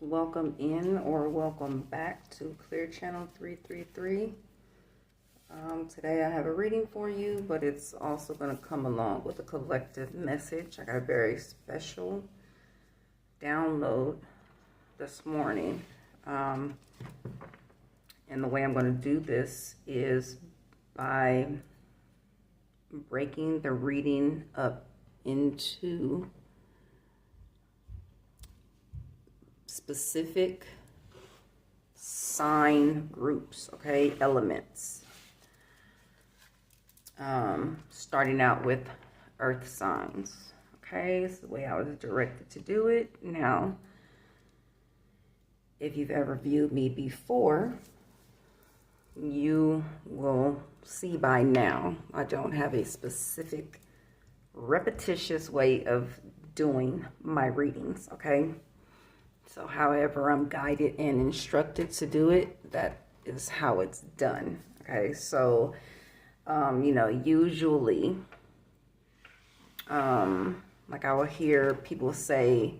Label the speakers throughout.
Speaker 1: Welcome in or welcome back to Clear Channel 333. Today I have a reading for you, but it's also going to come along with a collective message. I got a very special download this morning. And the way I'm going to do this is by breaking the reading up into specific sign groups, okay, elements. Starting out with earth signs, okay, it's the way I was directed to do it. Now, if you've ever viewed me before, you will see by now I don't have a specific repetitious way of doing my readings, okay? So however I'm guided and instructed to do it, that is how it's done. Okay, so, usually, like I will hear people say,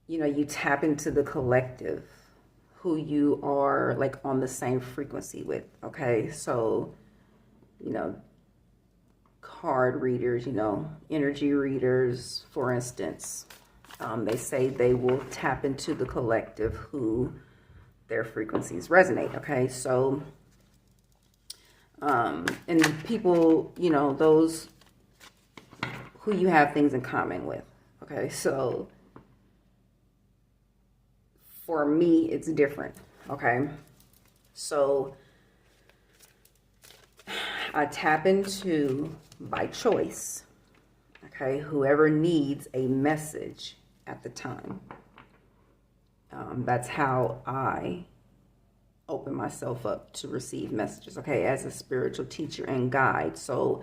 Speaker 1: you tap into the collective, who you are like on the same frequency with. Okay, so, card readers, energy readers, for instance. They say they will tap into the collective who their frequencies resonate. Okay, so, and people, those who you have things in common with. Okay, so for me, it's different. Okay, so I tap into, by choice, okay, whoever needs a message at the time. That's how I open myself up to receive messages, okay, as a spiritual teacher and guide. So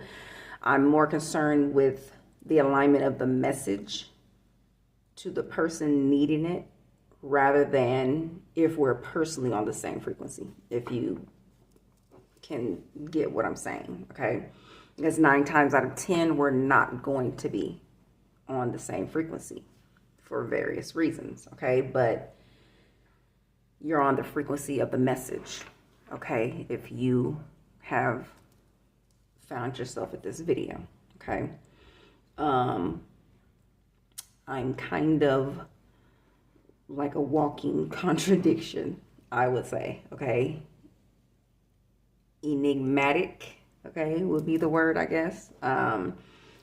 Speaker 1: I'm more concerned with the alignment of the message to the person needing it, rather than if we're personally on the same frequency, if you can get what I'm saying, okay? Because 9 times out of 10, we're not going to be on the same frequency for various reasons, okay? But you're on the frequency of the message, okay? If you have found yourself at this video, okay? I'm kind of like a walking contradiction, I would say, okay? Enigmatic, okay, would be the word, I guess.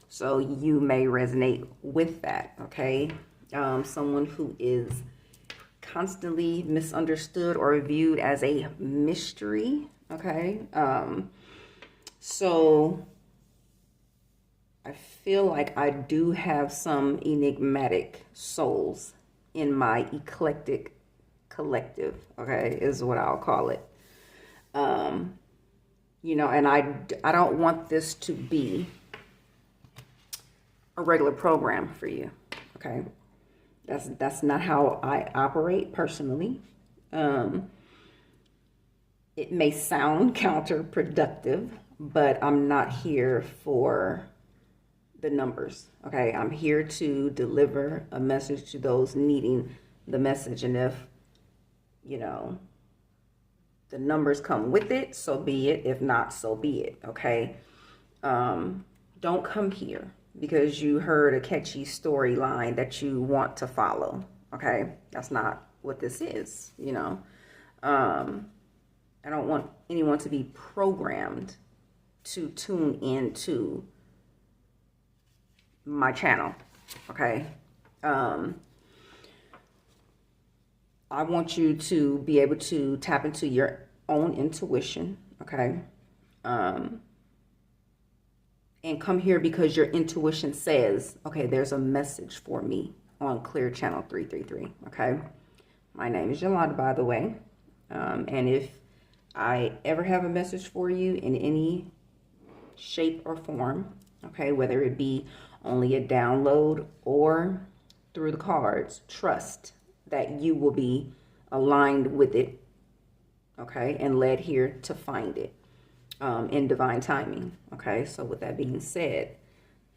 Speaker 1: So you may resonate with that, okay? Someone who is constantly misunderstood or viewed as a mystery, okay? So I feel like I do have some enigmatic souls in my eclectic collective, okay, is what I'll call it. And I don't want this to be a regular program for you, okay? That's not how I operate personally. It may sound counterproductive, but I'm not here for the numbers, okay? I'm here to deliver a message to those needing the message, and if, the numbers come with it, so be it. If not, so be it, okay? Don't come here because you heard a catchy storyline that you want to follow, okay? That's not what this is, I don't want anyone to be programmed to tune into my channel, okay? I want you to be able to tap into your own intuition, okay? And come here because your intuition says, okay, there's a message for me on Clear Channel 333, okay? My name is Yolanda, by the way. And if I ever have a message for you in any shape or form, okay, whether it be only a download or through the cards, trust that you will be aligned with it, okay, and led here to find it in divine timing, okay? So with that being said,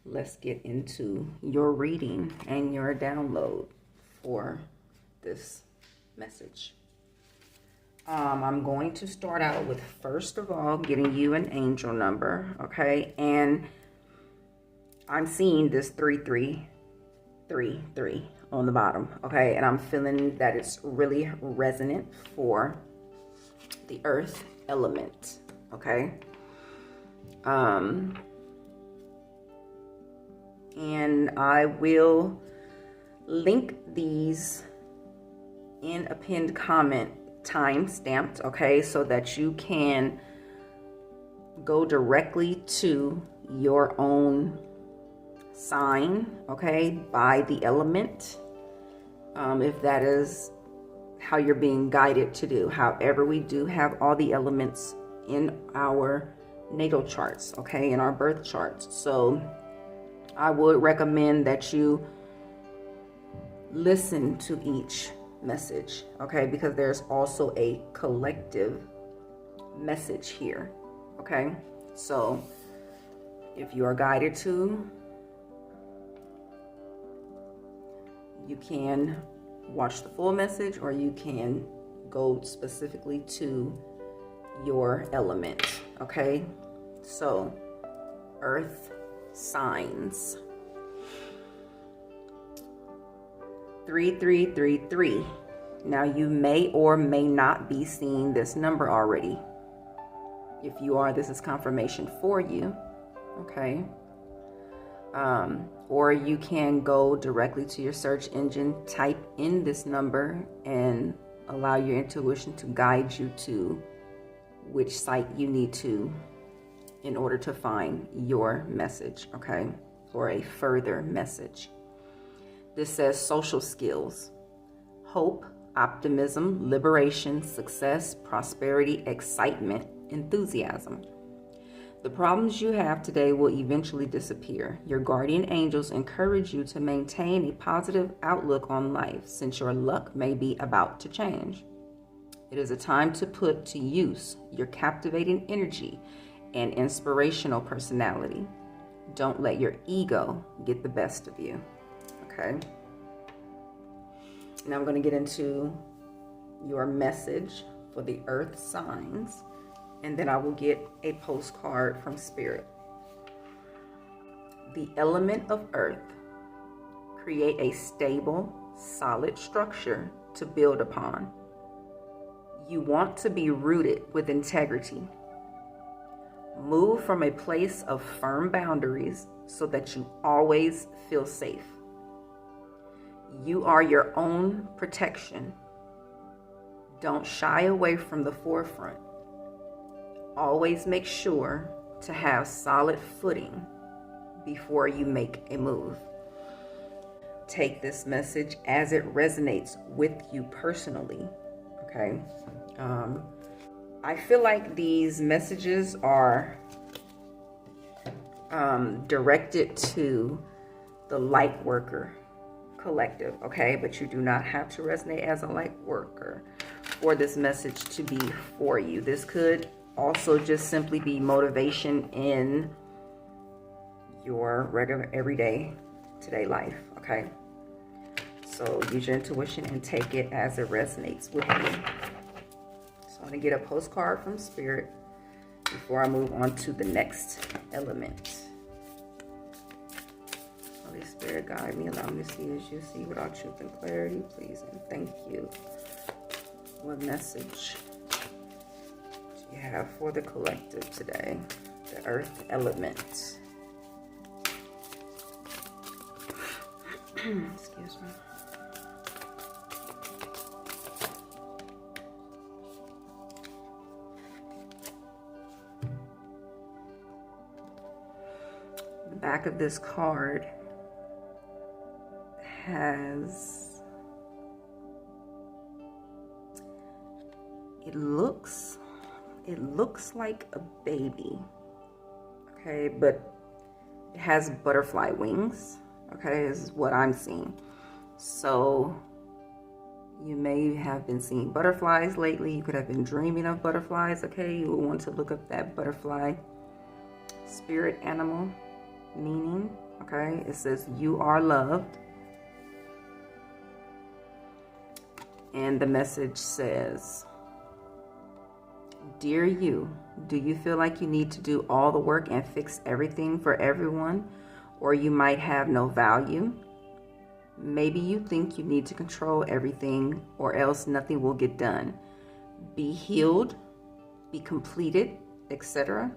Speaker 1: let's get into your reading and your download for this message. I'm going to start out with, first of all, getting you an angel number, okay? And I'm seeing this 3333 on the bottom, okay? And I'm feeling that it's really resonant for the earth element, okay? And I will link these in a pinned comment, time stamped, okay, so that you can go directly to your own sign, okay, by the element, if that is how you're being guided to do. However, we do have all the elements in our natal charts, okay, in our birth charts. So I would recommend that you listen to each message, okay, because there's also a collective message here, okay? So if you are guided to, you can watch the full message, or you can go specifically to your element, okay? So earth signs. 3333. Now you may or may not be seeing this number already. If you are, this is confirmation for you, okay? Or you can go directly to your search engine, type in this number, and allow your intuition to guide you to which site you need to in order to find your message, okay? Or a further message. This says social skills, hope, optimism, liberation, success, prosperity, excitement, enthusiasm. The problems you have today will eventually disappear. Your guardian angels encourage you to maintain a positive outlook on life, since your luck may be about to change. It is a time to put to use your captivating energy and inspirational personality. Don't let your ego get the best of you. Okay. Now I'm going to get into your message for the earth signs, and then I will get a postcard from Spirit. The element of earth. Create a stable, solid structure to build upon. You want to be rooted with integrity. Move from a place of firm boundaries so that you always feel safe. You are your own protection. Don't shy away from the forefront. Always make sure to have solid footing before you make a move. Take this message as it resonates with you personally, okay? I feel like these messages are directed to the light worker collective, okay? But you do not have to resonate as a light worker for this message to be for you. This could also just simply be motivation in your regular everyday today life, okay? So use your intuition and take it as it resonates with you. So I'm gonna get a postcard from Spirit before I move on to the next element. Holy Spirit, guide me, allow me to see as you see without truth and clarity, please, and thank you. What message do you have for the collective today? The earth element. Excuse me. The back of this card has, it looks like a baby, okay, but it has butterfly wings, okay, is what I'm seeing. So you may have been seeing butterflies lately. You could have been dreaming of butterflies, okay? You will want to look up that butterfly spirit animal meaning, okay? It says you are loved. And the message says, Dear you, do you feel like you need to do all the work and fix everything for everyone? Or you might have no value? Maybe you think you need to control everything or else nothing will get done. Be healed, be completed, etc.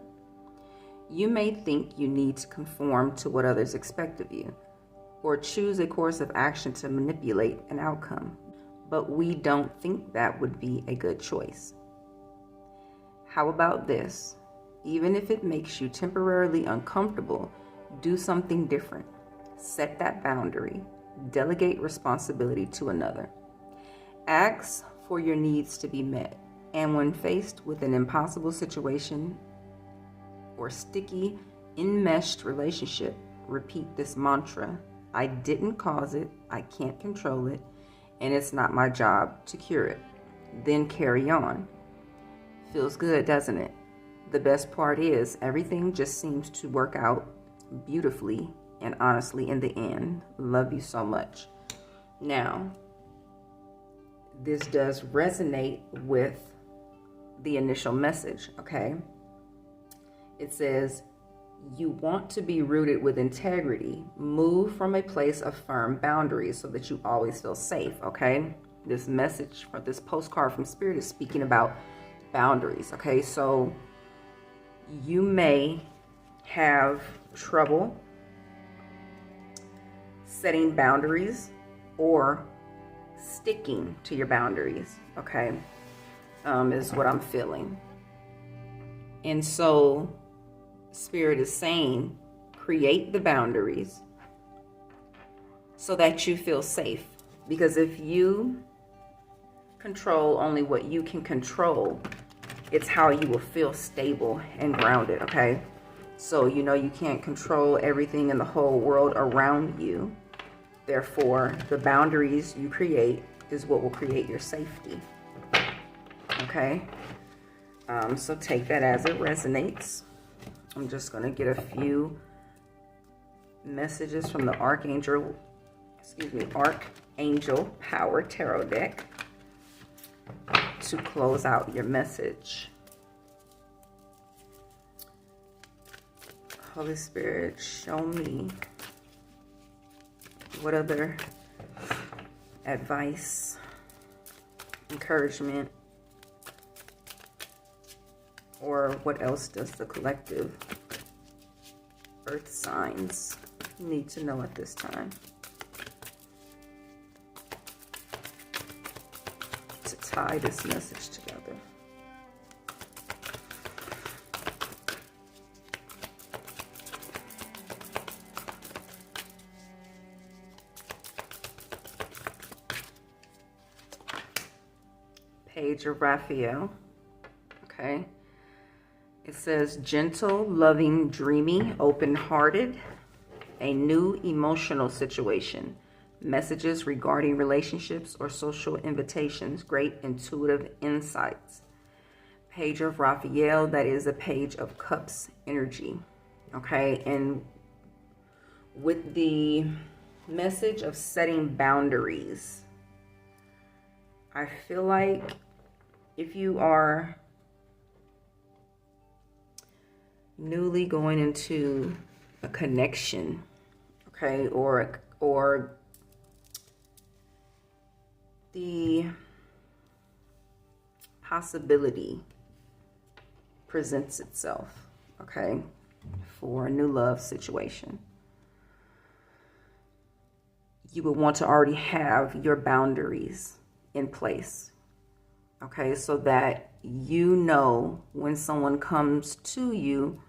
Speaker 1: You may think you need to conform to what others expect of you, or choose a course of action to manipulate an outcome. But we don't think that would be a good choice. How about this? Even if it makes you temporarily uncomfortable, do something different. Set that boundary. Delegate responsibility to another. Ask for your needs to be met. And when faced with an impossible situation or sticky, enmeshed relationship, repeat this mantra. I didn't cause it, I can't control it, and it's not my job to cure it. Then carry on. Feels good, doesn't it? The best part is everything just seems to work out beautifully and honestly in the end. Love you so much. Now, this does resonate with the initial message, okay? It says, you want to be rooted with integrity. Move from a place of firm boundaries so that you always feel safe, okay? This message or this postcard from Spirit is speaking about boundaries, okay? So you may have trouble setting boundaries or sticking to your boundaries, okay? Is what I'm feeling. And so Spirit is saying, create the boundaries so that you feel safe. Because if you control only what you can control, it's how you will feel stable and grounded, okay? So you know you can't control everything in the whole world around you. Therefore, the boundaries you create is what will create your safety, okay? So take that as it resonates. I'm just going to get a few messages from the Archangel Power Tarot deck to close out your message. Holy Spirit, show me what other advice, encouragement, or what else does the collective earth signs need to know at this time to tie this message together. Page of Raphael. Okay. It says gentle, loving, dreamy, open-hearted, a new emotional situation, messages regarding relationships or social invitations, great intuitive insights. Page of Raphael, that is a Page of Cups energy. Okay, and with the message of setting boundaries, I feel like if you are newly going into a connection, okay, or the possibility presents itself, okay, for a new love situation, you would want to already have your boundaries in place, okay, so that you know when someone comes to you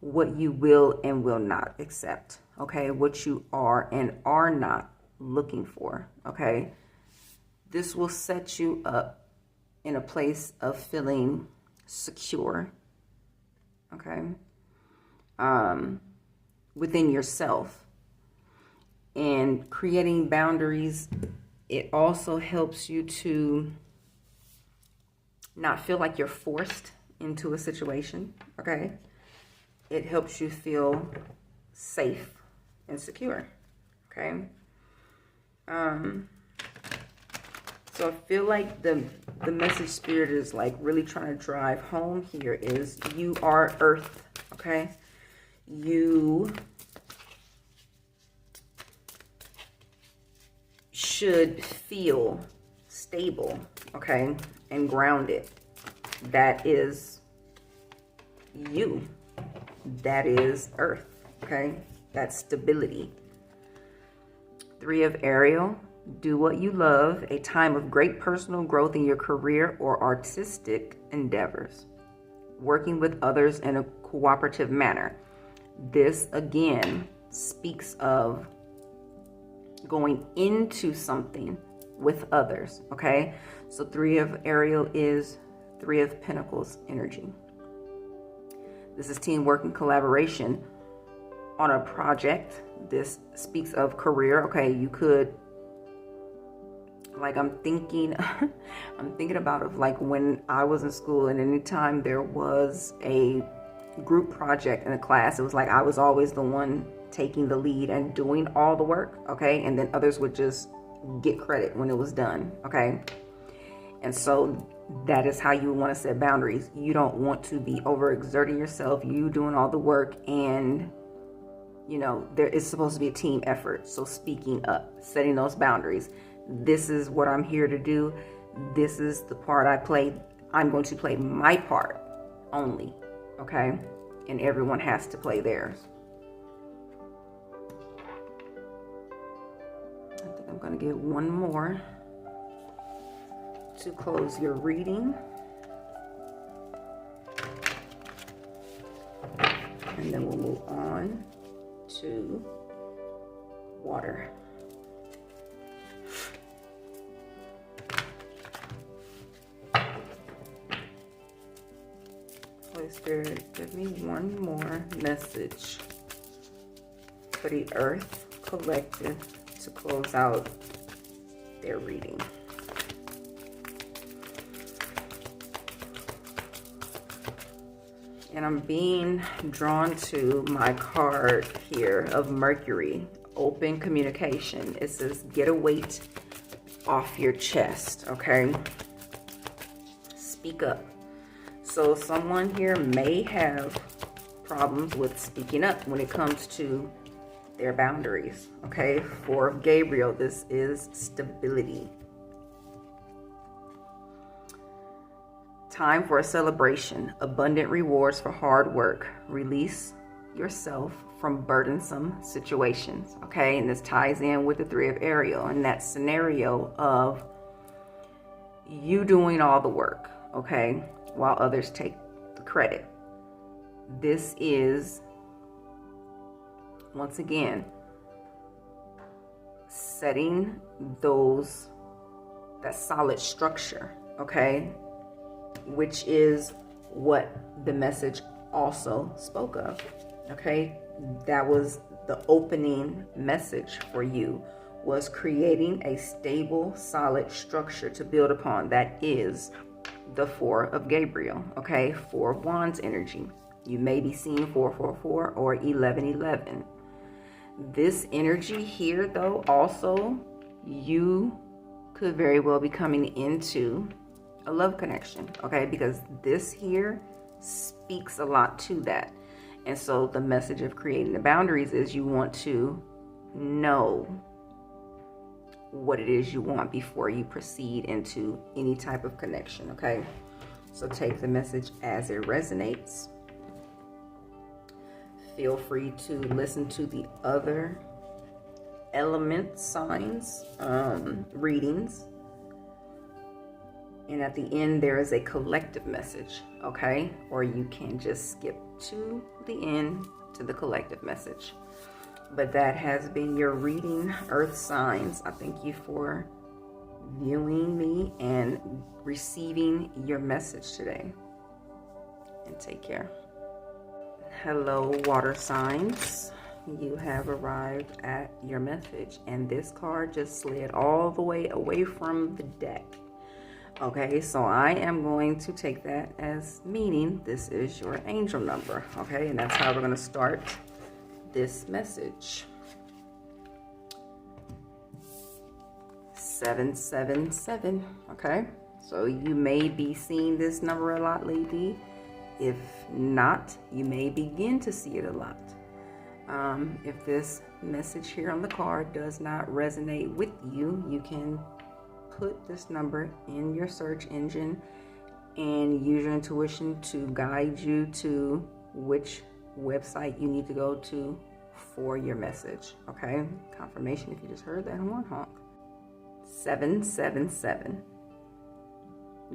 Speaker 1: what you will and will not accept, okay? What you are and are not looking for, okay? This will set you up in a place of feeling secure, okay? Within yourself. And creating boundaries, it also helps you to not feel like you're forced into a situation, okay? It helps you feel safe and secure, okay? So I feel like the message spirit is like really trying to drive home here is you are earth, okay? You should feel stable, okay, and grounded. That is you. That is earth, okay? That's stability. 3 of Ariel, do what you love, a time of great personal growth in your career or artistic endeavors. Working with others in a cooperative manner. This, again, speaks of going into something with others, okay? So 3 of Ariel is 3 of Pentacles energy. This is teamwork and collaboration on a project. This speaks of career, okay? You could, like, I'm thinking about of like when I was in school, and anytime there was a group project in a class, it was like I was always the one taking the lead and doing all the work, okay? And then others would just get credit when it was done, okay? And so that is how you want to set boundaries. You don't want to be overexerting yourself, you doing all the work, and you know, there is supposed to be a team effort. So speaking up, setting those boundaries. This is what I'm here to do. This is the part I play. I'm going to play my part only, okay? And everyone has to play theirs. I think I'm going to get one more to close your reading. And then we'll move on to water. Holy Spirit, give me one more message for the Earth Collective to close out their reading. And I'm being drawn to my card here of Mercury, open communication. It says, get a weight off your chest, okay? Speak up. So someone here may have problems with speaking up when it comes to their boundaries, okay? For Gabriel, this is stability. Time for a celebration, abundant rewards for hard work. Release yourself from burdensome situations, okay? And this ties in with the 3 of Ariel and that scenario of you doing all the work, okay, while others take the credit. This is, once again, setting that solid structure, okay? Which is what the message also spoke of, okay? That was the opening message for you, was creating a stable, solid structure to build upon. That is the 4 of Gabriel, okay? 4 of Wands energy. You may be seeing 444 or 1111. This energy here, though, also, you could very well be coming into a love connection, okay? Because this here speaks a lot to that. And so the message of creating the boundaries is you want to know what it is you want before you proceed into any type of connection, okay? So take the message as it resonates. Feel free to listen to the other element signs, readings. And at the end, there is a collective message, okay? Or you can just skip to the end to the collective message. But that has been your reading, Earth Signs. I thank you for viewing me and receiving your message today. And take care. Hello, water signs. You have arrived at your message. And this card just slid all the way away from the deck. Okay, so I am going to take that as meaning this is your angel number, okay? And that's how we're going to start this message. 777. Okay, so you may be seeing this number a lot lately. If not, you may begin to see it a lot. If this message here on the card does not resonate with you, you can put this number in your search engine and use your intuition to guide you to which website you need to go to for your message. Okay, confirmation if you just heard that horn honk. 777.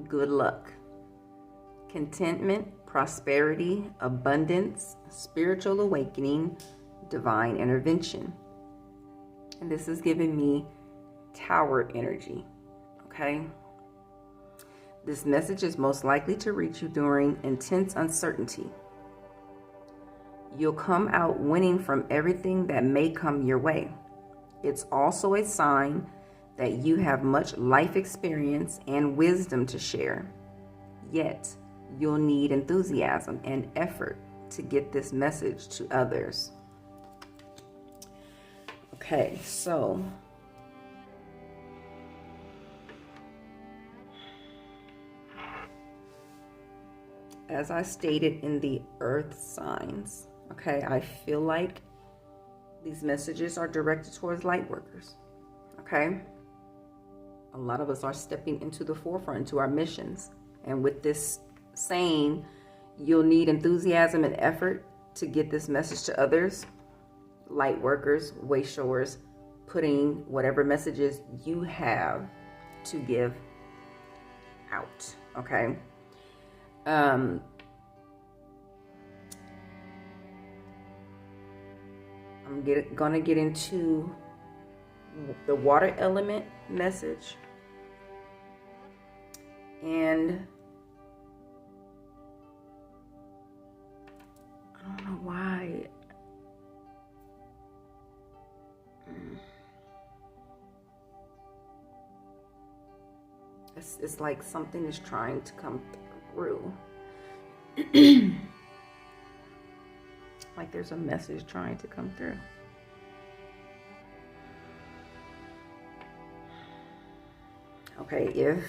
Speaker 1: Good luck, contentment, prosperity, abundance, spiritual awakening, divine intervention. And this is giving me tower energy. Okay, this message is most likely to reach you during intense uncertainty. You'll come out winning from everything that may come your way. It's also a sign that you have much life experience and wisdom to share. Yet, you'll need enthusiasm and effort to get this message to others. Okay, so as I stated in the earth signs, okay, I feel like these messages are directed towards light workers. Okay, a lot of us are stepping into the forefront to our missions, and with this saying, you'll need enthusiasm and effort to get this message to others. Light workers, way showers, putting whatever messages you have to give out. Okay. I'm gonna get into the water element message, and I don't know why it's like something is trying to come through. Like there's a message trying to come through. Okay, if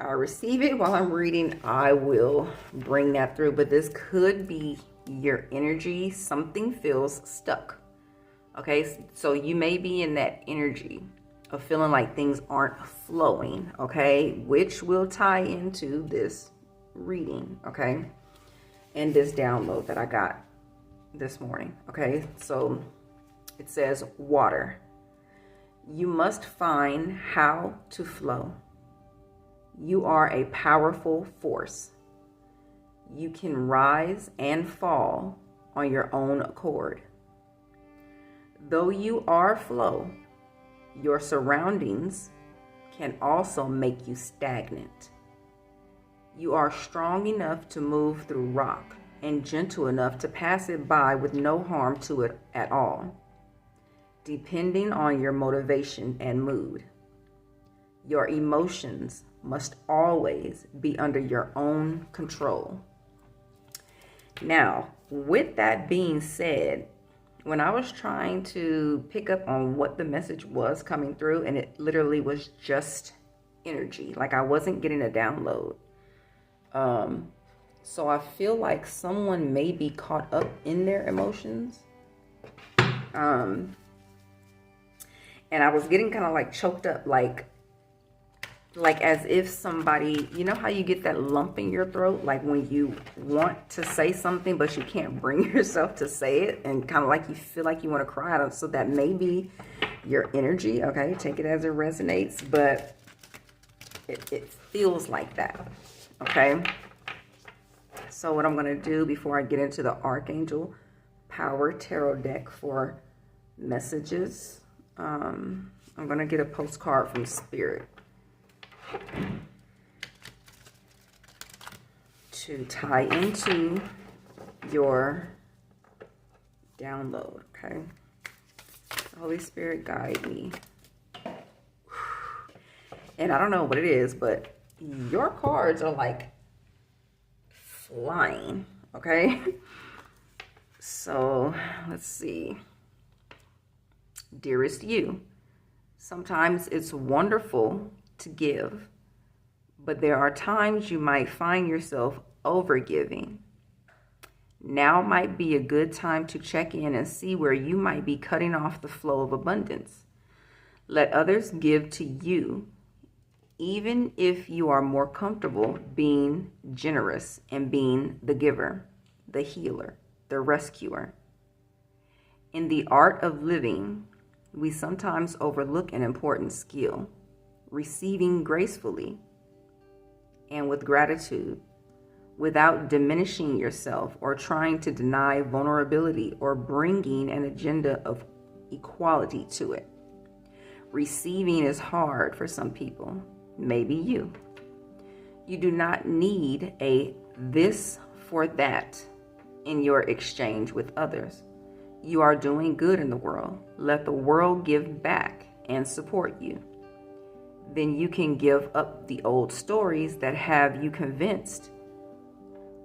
Speaker 1: I receive it while I'm reading, I will bring that through. But this could be your energy. Something feels stuck. Okay, so you may be in that energy of feeling like things aren't flowing. Okay, which will tie into this reading. Okay, and this download that I got this morning. Okay, so it says water. You must find how to flow. You are a powerful force. You can rise and fall on your own accord. Though you are flow, your surroundings can also make you stagnant. You are strong enough to move through rock and gentle enough to pass it by with no harm to it at all, depending on your motivation and mood. Your emotions must always be under your own control. Now, with that being said, when I was trying to pick up on what the message was coming through, and it literally was just energy, like I wasn't getting a download. So I feel like someone may be caught up in their emotions. And I was getting kind of like choked up, like as if somebody, you know how you get that lump in your throat, like when you want to say something, but you can't bring yourself to say it, and kind of like you feel like you want to cry out. So that may be your energy. Okay, take it as it resonates, but it feels like that. Okay. So what I'm going to do before I get into the Archangel Power Tarot deck for messages, I'm going to get a postcard from Spirit to tie into your download. Okay. Holy Spirit, guide me. And I don't know what it is, but your cards are like flying. Okay. So let's see. Dearest you, Sometimes it's wonderful to give, but there are times you might find yourself overgiving. Now might be a good time to check in and see where you might be cutting off the flow of abundance. Let others give to you, even if you are more comfortable being generous and being the giver, the healer, the rescuer. In the art of living, we sometimes overlook an important skill, receiving gracefully and with gratitude, without diminishing yourself or trying to deny vulnerability or bringing an agenda of equality to it. Receiving is hard for some people, maybe you. You do not need a this for that in your exchange with others. You are doing good in the world. Let the world give back and support you. Then you can give up the old stories that have you convinced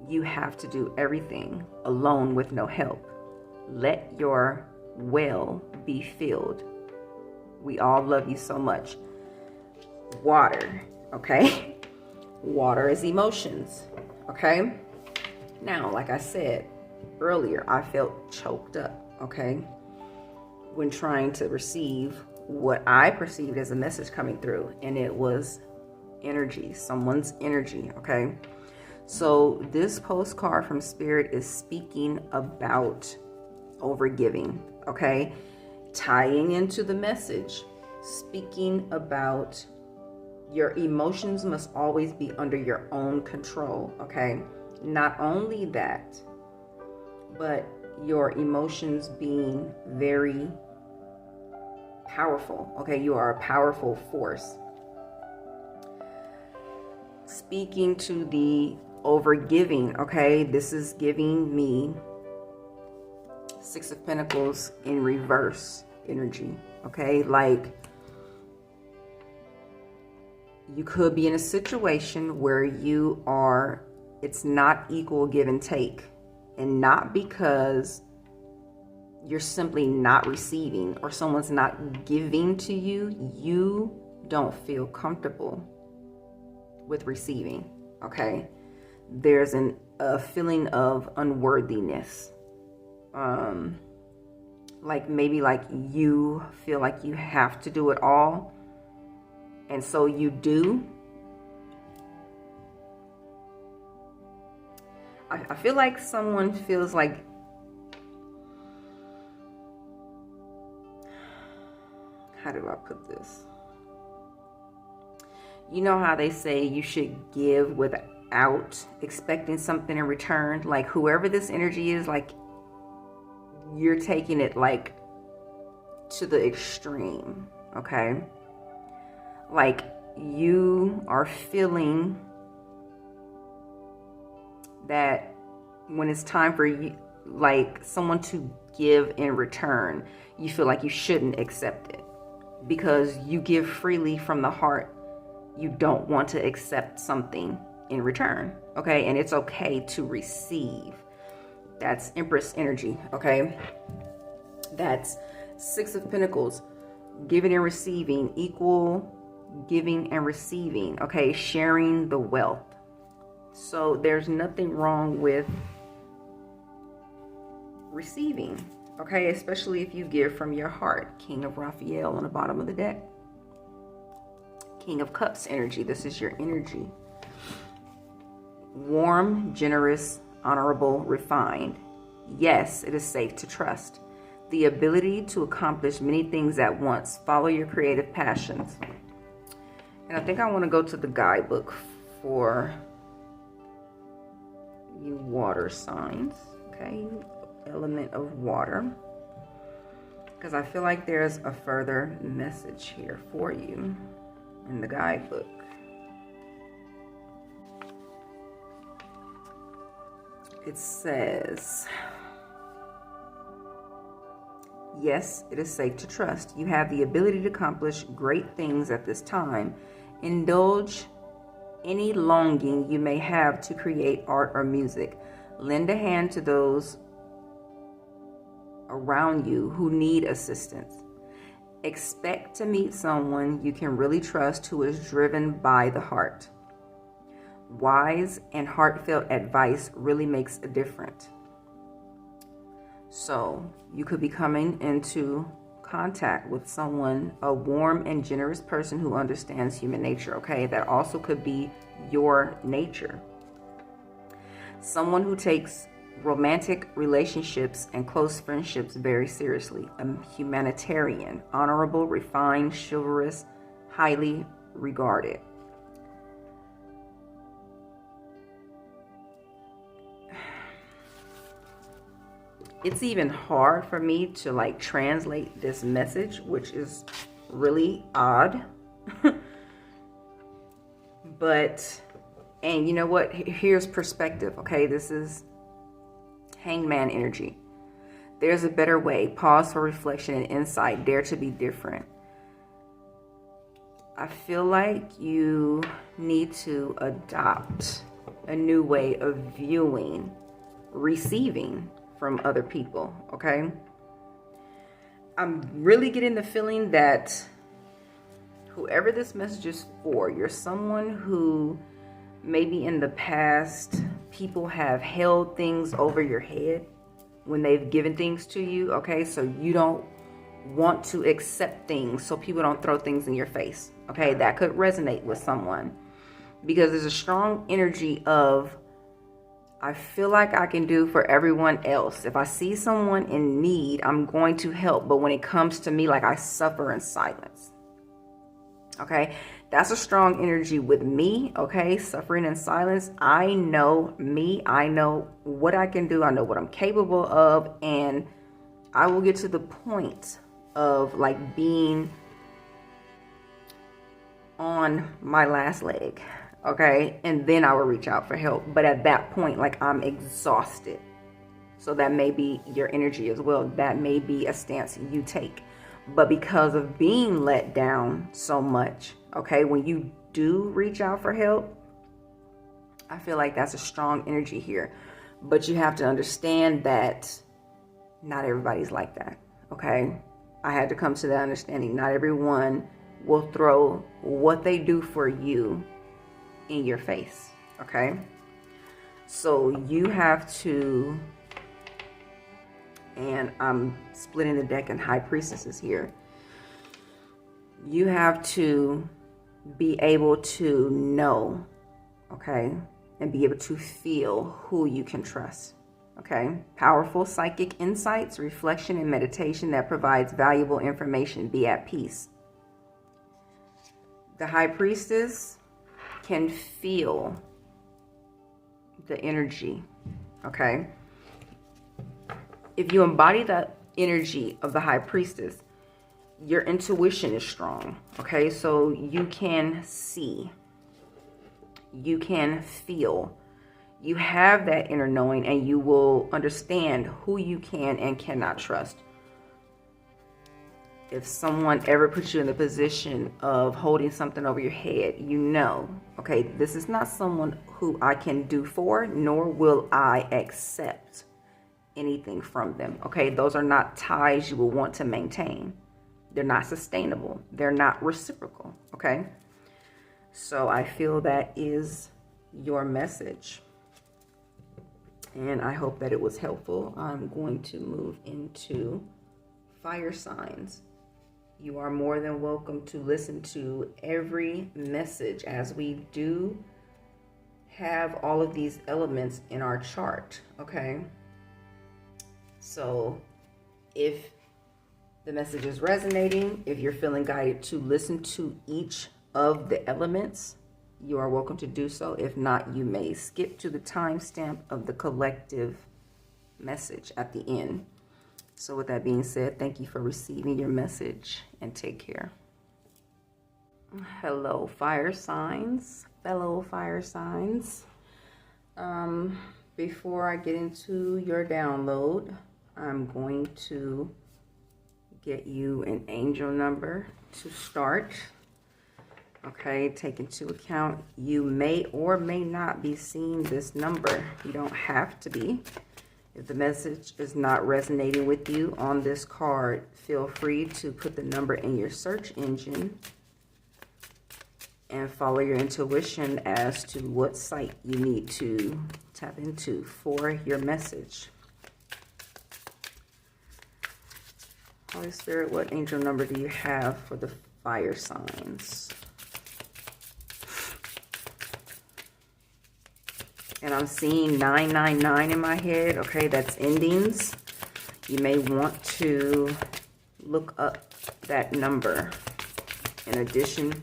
Speaker 1: you have to do everything alone with no help. Let your well be filled. We all love you so much. Water, okay? Water is emotions, okay? Now, like I said earlier, I felt choked up, okay, when trying to receive what I perceived as a message coming through, and it was energy, someone's energy, okay? So this postcard from Spirit is speaking about overgiving, okay? Tying into the message, speaking about your emotions must always be under your own control, okay? Not only that, but your emotions being very powerful, okay? You are a powerful force. Speaking to the overgiving, okay? This is giving me Six of Pentacles in reverse energy, okay? Like, you could be in a situation where you are, it's not equal give and take, and not because you're simply not receiving or someone's not giving to you, you don't feel comfortable with receiving, okay? There's a feeling of unworthiness. Like maybe like you feel like you have to do it all, and so you do. I feel like someone feels like, how do I put this? You know how they say you should give without expecting something in return? Like whoever this energy is, like you're taking it like to the extreme, okay? Like you are feeling that when it's time for you, like someone to give in return, you feel like you shouldn't accept it because you give freely from the heart. You don't want to accept something in return, okay? And it's okay to receive. That's Empress energy, okay? That's Six of Pentacles, giving and receiving, equal giving and receiving, okay? Sharing the wealth. So there's nothing wrong with receiving, okay? Especially if you give from your heart. King of Raphael on the bottom of the deck. King of Cups energy. This is your energy. Warm, generous, honorable, refined. Yes, it is safe to trust. The ability to accomplish many things at once. Follow your creative passions. And I think I want to go to the guidebook for you water signs, okay? Element of water. Because I feel like there's a further message here for you in the guidebook. It says, yes, it is safe to trust. You have the ability to accomplish great things at this time. Indulge any longing you may have to create art or music. Lend a hand to those around you who need assistance. Expect to meet someone you can really trust who is driven by the heart. Wise and heartfelt advice really makes a difference. So you could be coming into contact with someone, a warm and generous person who understands human nature, okay? That also could be your nature. Someone who takes romantic relationships and close friendships very seriously. A humanitarian, honorable, refined, chivalrous, highly regarded. It's even hard for me to like translate this message, which is really odd. But, and you know what? Here's perspective, okay? This is Hangman energy. There's a better way. Pause for reflection and insight. Dare to be different. I feel like you need to adopt a new way of viewing, receiving from other people, okay? I'm really getting the feeling that whoever this message is for, you're someone who maybe in the past people have held things over your head when they've given things to you, okay? So you don't want to accept things so people don't throw things in your face, okay? That could resonate with someone because there's a strong energy of, I feel like I can do for everyone else. If I see someone in need, I'm going to help. But when it comes to me, like I suffer in silence. Okay, that's a strong energy with me. Okay, suffering in silence. I know me. I know what I can do. I know what I'm capable of. And I will get to the point of like being on my last leg. Okay, and then I will reach out for help. But at that point, like I'm exhausted. So that may be your energy as well. That may be a stance you take. But because of being let down so much, okay, when you do reach out for help, I feel like that's a strong energy here. But you have to understand that not everybody's like that, okay? I had to come to that understanding. Not everyone will throw what they do for you in your face, okay? So you have to, and I'm splitting the deck in high priestesses here. You have to be able to know, okay, and be able to feel who you can trust, okay? Powerful psychic insights, reflection, and meditation that provides valuable information. Be at peace. The high priestess can feel the energy, okay? If you embody the energy of the high priestess, your intuition is strong, okay? So you can see, you can feel, you have that inner knowing, and you will understand who you can and cannot trust. If someone ever puts you in the position of holding something over your head, you know, okay, this is not someone who I can do for, nor will I accept anything from them, okay? Those are not ties you will want to maintain. They're not sustainable. They're not reciprocal, okay? So I feel that is your message. And I hope that it was helpful. I'm going to move into fire signs. You are more than welcome to listen to every message, as we do have all of these elements in our chart, okay? So if the message is resonating, if you're feeling guided to listen to each of the elements, you are welcome to do so. If not, you may skip to the timestamp of the collective message at the end. So with that being said, thank you for receiving your message and take care. Hello, fire signs, fellow fire signs. Before I get into your download, I'm going to get you an angel number to start. Okay, take into account you may or may not be seeing this number. You don't have to be. If the message is not resonating with you on this card, feel free to put the number in your search engine and follow your intuition as to what site you need to tap into for your message. Holy Spirit, what angel number do you have for the fire signs? And I'm seeing 999 in my head. Okay, that's endings. You may want to look up that number in addition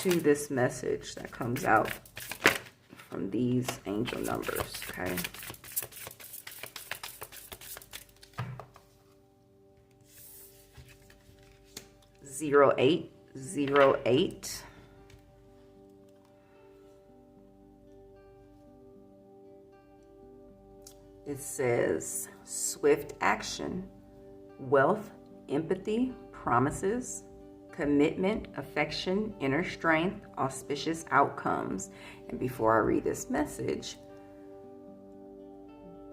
Speaker 1: to this message that comes out from these angel numbers, okay? Zero 808. It says swift action, wealth, empathy, promises, commitment, affection, inner strength, auspicious outcomes. And before I read this message,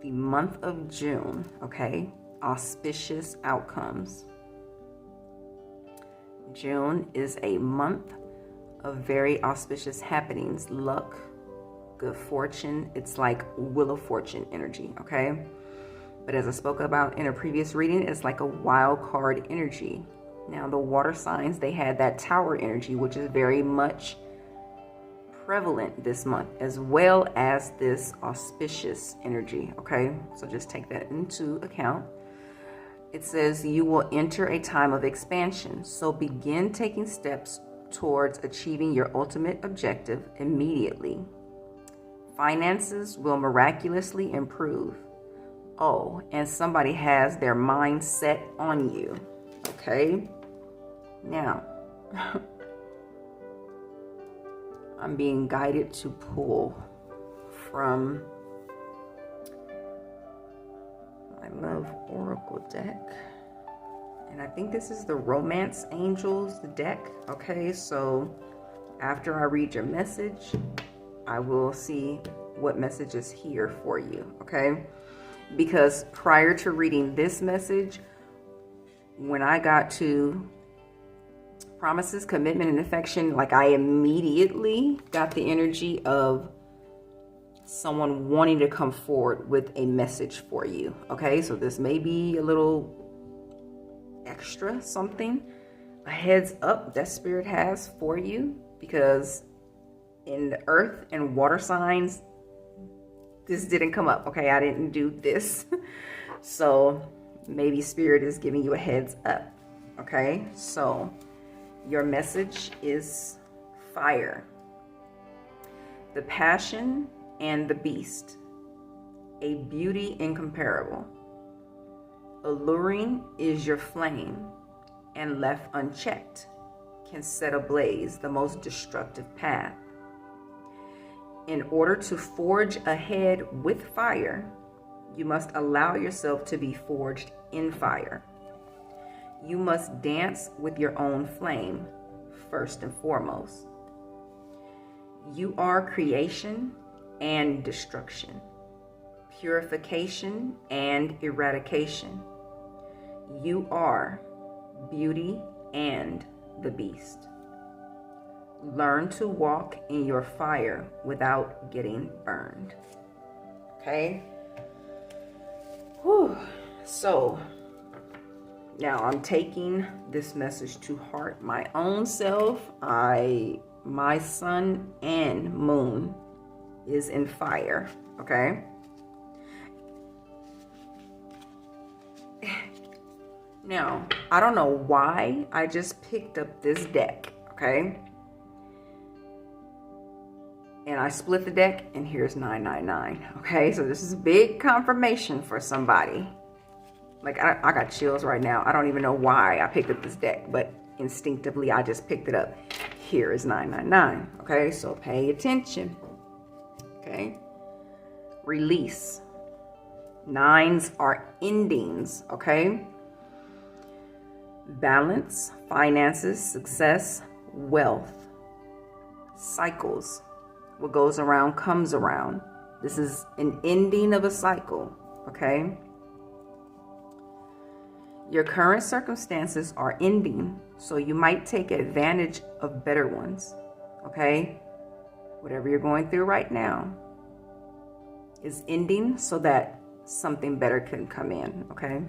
Speaker 1: the month of June, okay, auspicious outcomes. June is a month of very auspicious happenings, luck, good fortune. It's like Wheel of Fortune energy, okay? But as I spoke about in a previous reading, it's like a wild card energy. Now, the water signs, they had that tower energy, which is very much prevalent this month, as well as this auspicious energy, okay? So just take that into account. It says you will enter a time of expansion. So begin taking steps towards achieving your ultimate objective immediately. Finances will miraculously improve. Oh, and somebody has their mind set on you, okay? Now, I'm being guided to pull from my Love Oracle deck. And I think this is the Romance Angels deck. Okay, so after I read your message, I will see what message is here for you, okay? Because prior to reading this message, when I got to promises, commitment, and affection, like I immediately got the energy of someone wanting to come forward with a message for you, okay? So this may be a little extra something, a heads up that Spirit has for you, because in the earth and water signs, this didn't come up, okay? I didn't do this. So maybe Spirit is giving you a heads up, okay? So your message is fire, the passion and the beast, a beauty incomparable. Alluring is your flame, and left unchecked can set ablaze the most destructive path. In order to forge ahead with fire, you must allow yourself to be forged in fire. You must dance with your own flame, first and foremost. You are creation and destruction, purification and eradication. You are beauty and the beast. Learn to walk in your fire without getting burned. Okay? Whew. So now I'm taking this message to heart. My own self, my sun and moon is in fire. Okay? Now, I don't know why I just picked up this deck, okay? And I split the deck, and here's 999, okay? So this is a big confirmation for somebody. Like, I got chills right now. I don't even know why I picked up this deck, but instinctively, I just picked it up. Here is 999, okay? So pay attention, okay? Release. Nines are endings, okay? Balance, finances, success, wealth, cycles. What goes around comes around. This is an ending of a cycle. okay? Your current circumstances are ending, so you might take advantage of better ones, okay? Whatever you're going through right now is ending so that something better can come in, okay?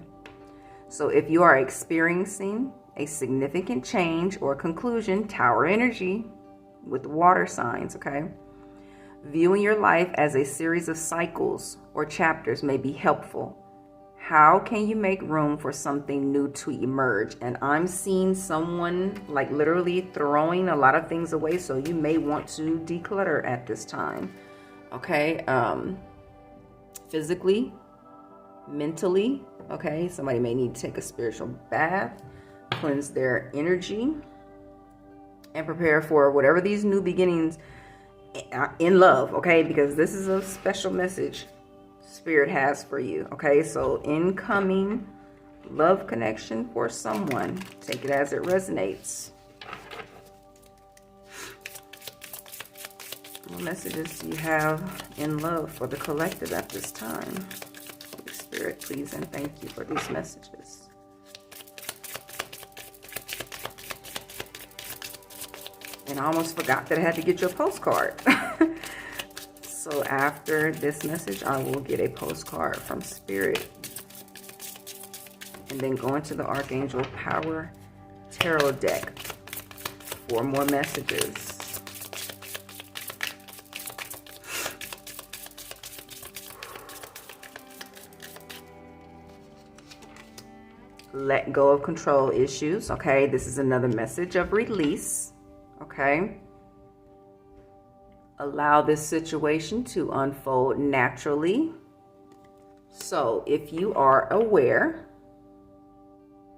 Speaker 1: So if you are experiencing a significant change or conclusion, Tower energy with water signs, okay? Viewing your life as a series of cycles or chapters may be helpful. How can you make room for something new to emerge? And I'm seeing someone like literally throwing a lot of things away. So you may want to declutter at this time. Okay. Physically, mentally. Okay. Somebody may need to take a spiritual bath, cleanse their energy, and prepare for whatever these new beginnings in love. Okay. Because this is a special message Spirit has for you. Okay, so incoming love connection for someone. Take it as it resonates. What messages do you have in love for the collective at this time? Holy Spirit, please and thank you for these messages. And I almost forgot that I had to get you a postcard. So after this message, I will get a postcard from Spirit. And then go into the Archangel Power Tarot deck for more messages. Let go of control issues. Okay, this is another message of release. Okay. Allow this situation to unfold naturally. So if you are aware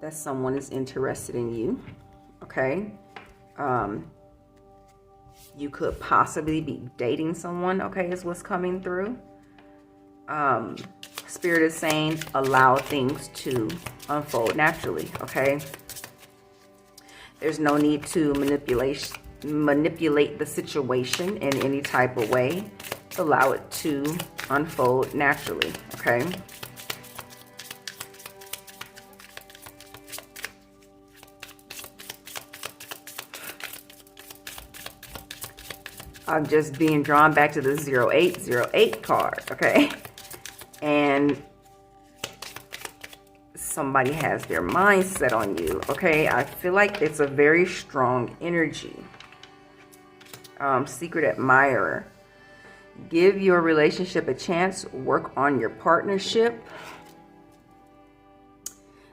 Speaker 1: that someone is interested in you, okay, you could possibly be dating someone, okay, is what's coming through. Spirit is saying allow things to unfold naturally, okay? There's no need to manipulate the situation in any type of way. Allow it to unfold naturally, okay? I'm just being drawn back to the 0808 card, okay? And somebody has their mind set on you, okay? I feel like it's a very strong energy. Secret admirer. Give your relationship a chance. Work on your partnership.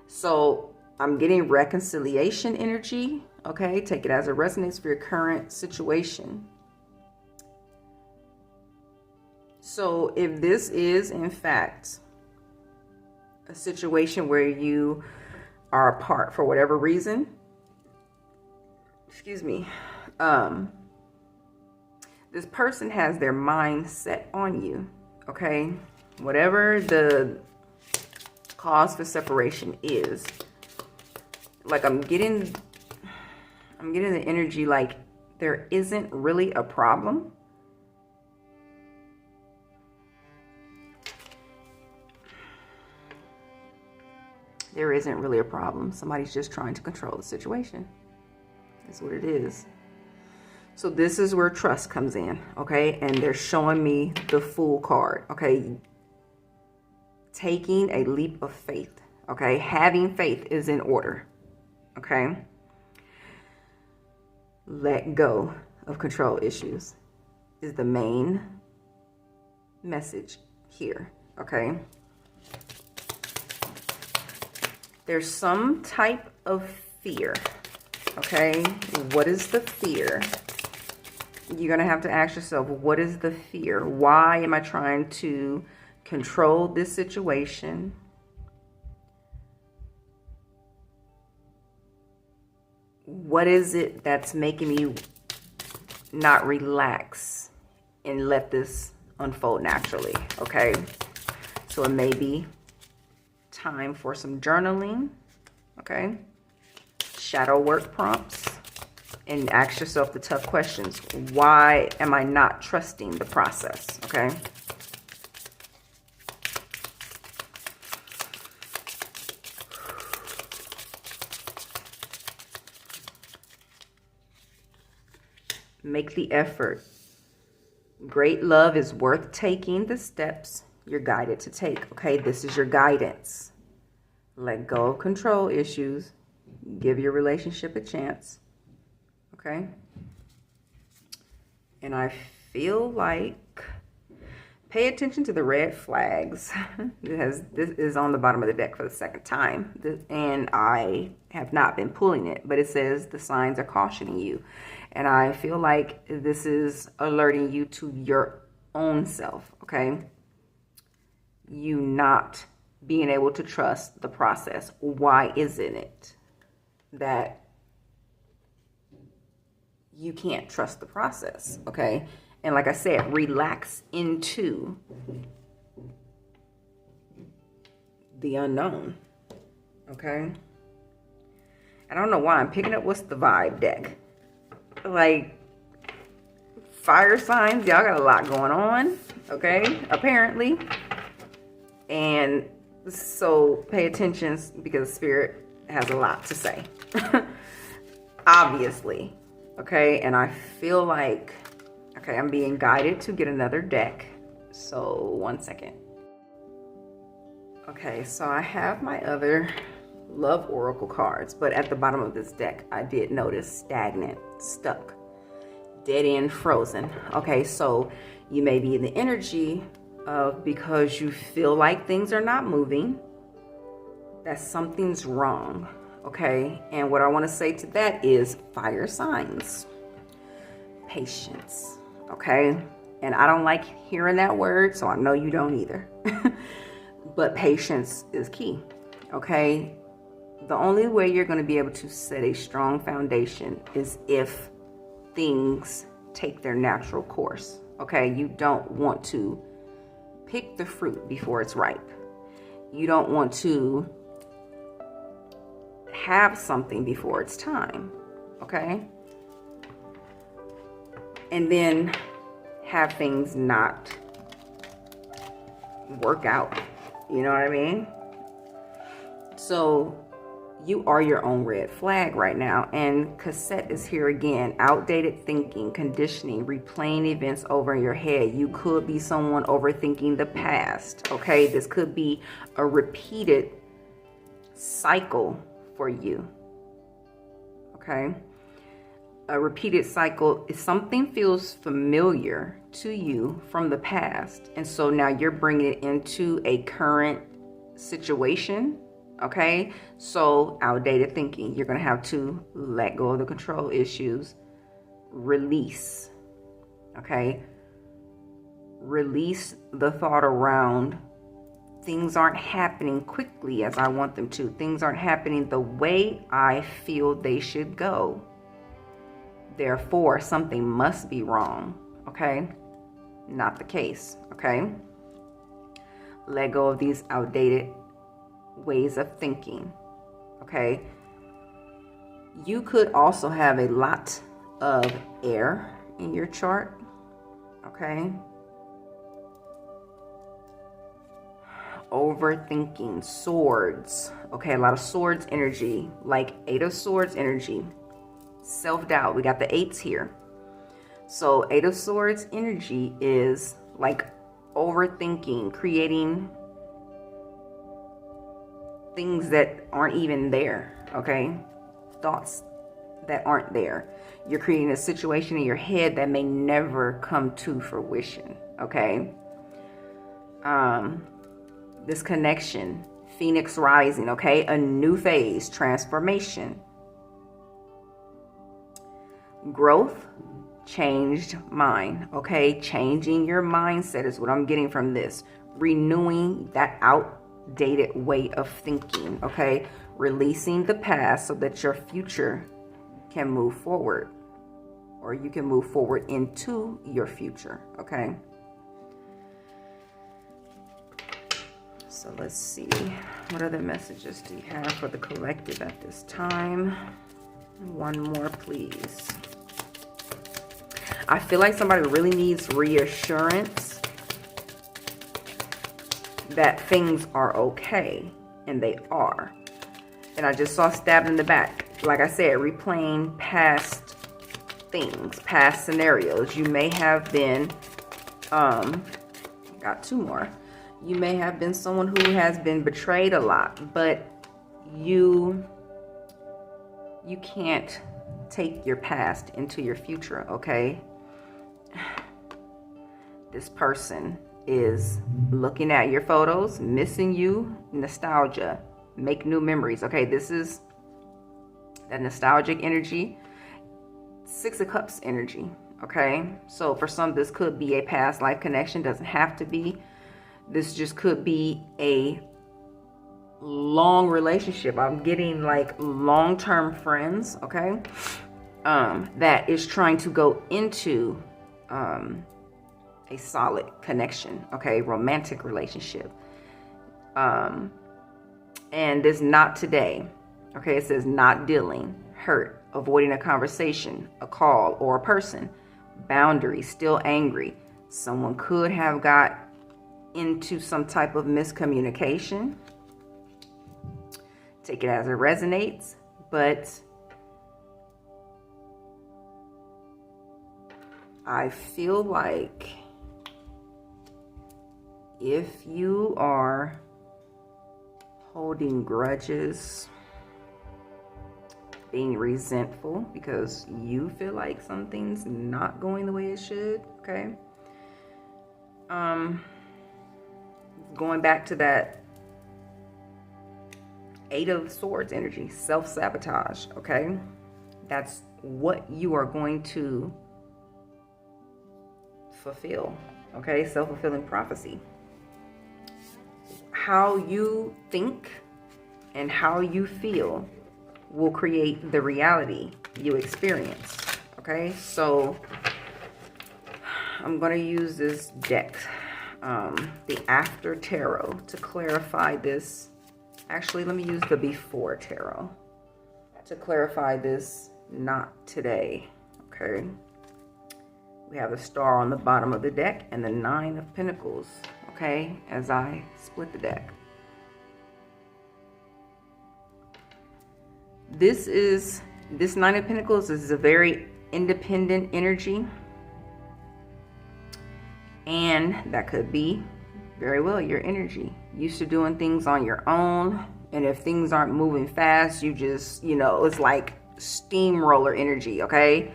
Speaker 1: So I'm getting reconciliation energy. Okay, take it as it resonates for your current situation. So if this is in fact a situation where you are apart for whatever reason, excuse me, this person has their mind set on you, okay? Whatever the cause for separation is, like I'm getting the energy like there isn't really a problem. There isn't really a problem. Somebody's just trying to control the situation. That's what it is. So this is where trust comes in, okay? And they're showing me the Fool card, okay? Taking a leap of faith, okay? Having faith is in order, okay? Let go of control issues is the main message here, okay? There's some type of fear, okay? What is the fear? You're going to have to ask yourself, what is the fear? Why am I trying to control this situation? What is it that's making me not relax and let this unfold naturally? Okay, so it may be time for some journaling, okay? Shadow work prompts. And ask yourself the tough questions. Why am I not trusting the process? Okay. Make the effort. Great love is worth taking the steps you're guided to take. Okay, this is your guidance. Let go of control issues. Give your relationship a chance. Okay. And I feel like pay attention to the red flags. This is on the bottom of the deck for the second time. And I have not been pulling it, but it says the signs are cautioning you. And I feel like this is alerting you to your own self, okay? You not being able to trust the process. Why isn't it that you can't trust the process, okay? And like I said, relax into the unknown, okay? I don't know why I'm picking up what's the vibe deck. Like, fire signs, y'all got a lot going on, okay? Apparently. And so pay attention because Spirit has a lot to say. Obviously, okay? And I feel like, okay, I'm being guided to get another deck. So 1 second. Okay, so I have my other Love Oracle cards, but at the bottom of this deck, I did notice stagnant, stuck, dead end, frozen. Okay, so you may be in the energy of because you feel like things are not moving, that something's wrong. Okay, and what I want to say to that is fire signs, patience. Okay, and I don't like hearing that word, so I know you don't either. But patience is key. Okay, the only way you're going to be able to set a strong foundation is if things take their natural course. Okay, you don't want to pick the fruit before it's ripe. You don't want to have something before it's time. Okay, and then have things not work out. You know what I mean? So you are your own red flag right now. And cassette is here again. Outdated thinking, conditioning, replaying events over in your head. You could be someone overthinking the past. Okay, this could be a repeated cycle for you. Okay, a repeated cycle is something feels familiar to you from the past, and so now you're bringing it into a current situation. Okay, so outdated thinking, you're going to have to let go of the control issues, release. Okay, release the thought around things aren't happening quickly as I want them to. Things aren't happening the way I feel they should go. Therefore, something must be wrong. Okay, not the case. Okay, let go of these outdated ways of thinking. Okay, you could also have a lot of air in your chart. Okay, overthinking, swords. Okay, a lot of swords energy, like 8 of Swords energy, self-doubt. We got the 8s here. So 8 of Swords energy is like overthinking, creating things that aren't even there. Okay, thoughts that aren't there. You're creating a situation in your head that may never come to fruition. Okay, this connection, Phoenix rising. Okay, a new phase, transformation, growth, changed mind. Okay, changing your mindset is what I'm getting from this. Renewing that outdated way of thinking. Okay, releasing the past so that your future can move forward, or you can move forward into your future. Okay, so let's see, what other messages do you have for the collective at this time? One more, please. I feel like somebody really needs reassurance that things are okay, and they are. And I just saw stabbed in the back. Like I said, replaying past things, past scenarios. You may have been, got two more. You may have been someone who has been betrayed a lot, but you can't take your past into your future, okay? This person is looking at your photos, missing you, nostalgia, make new memories, okay? This is that nostalgic energy, Six of Cups energy, okay? So for some, this could be a past life connection, doesn't have to be. This just could be a long relationship. I'm getting like long-term friends, okay? That is trying to go into a solid connection, okay? Romantic relationship. And this not today, okay? It says not dealing, hurt, avoiding a conversation, a call, or a person, boundaries, still angry. Someone could have got into some type of miscommunication. Take it as it resonates, but I feel like if you are holding grudges, being resentful because you feel like something's not going the way it should, okay? Going back to that Eight of Swords energy, self-sabotage, okay? That's what you are going to fulfill, okay? Self-fulfilling prophecy. How you think and how you feel will create the reality you experience, okay? So I'm going to use this deck, the After Tarot, to clarify this. Actually, let me use the Before Tarot to clarify this not today, okay? We have a star on the bottom of the deck and the Nine of Pentacles, okay, as I split the deck. This Nine of Pentacles is a very independent energy. And that could be very well your energy. Used to doing things on your own. And if things aren't moving fast, you just, it's like steamroller energy, okay?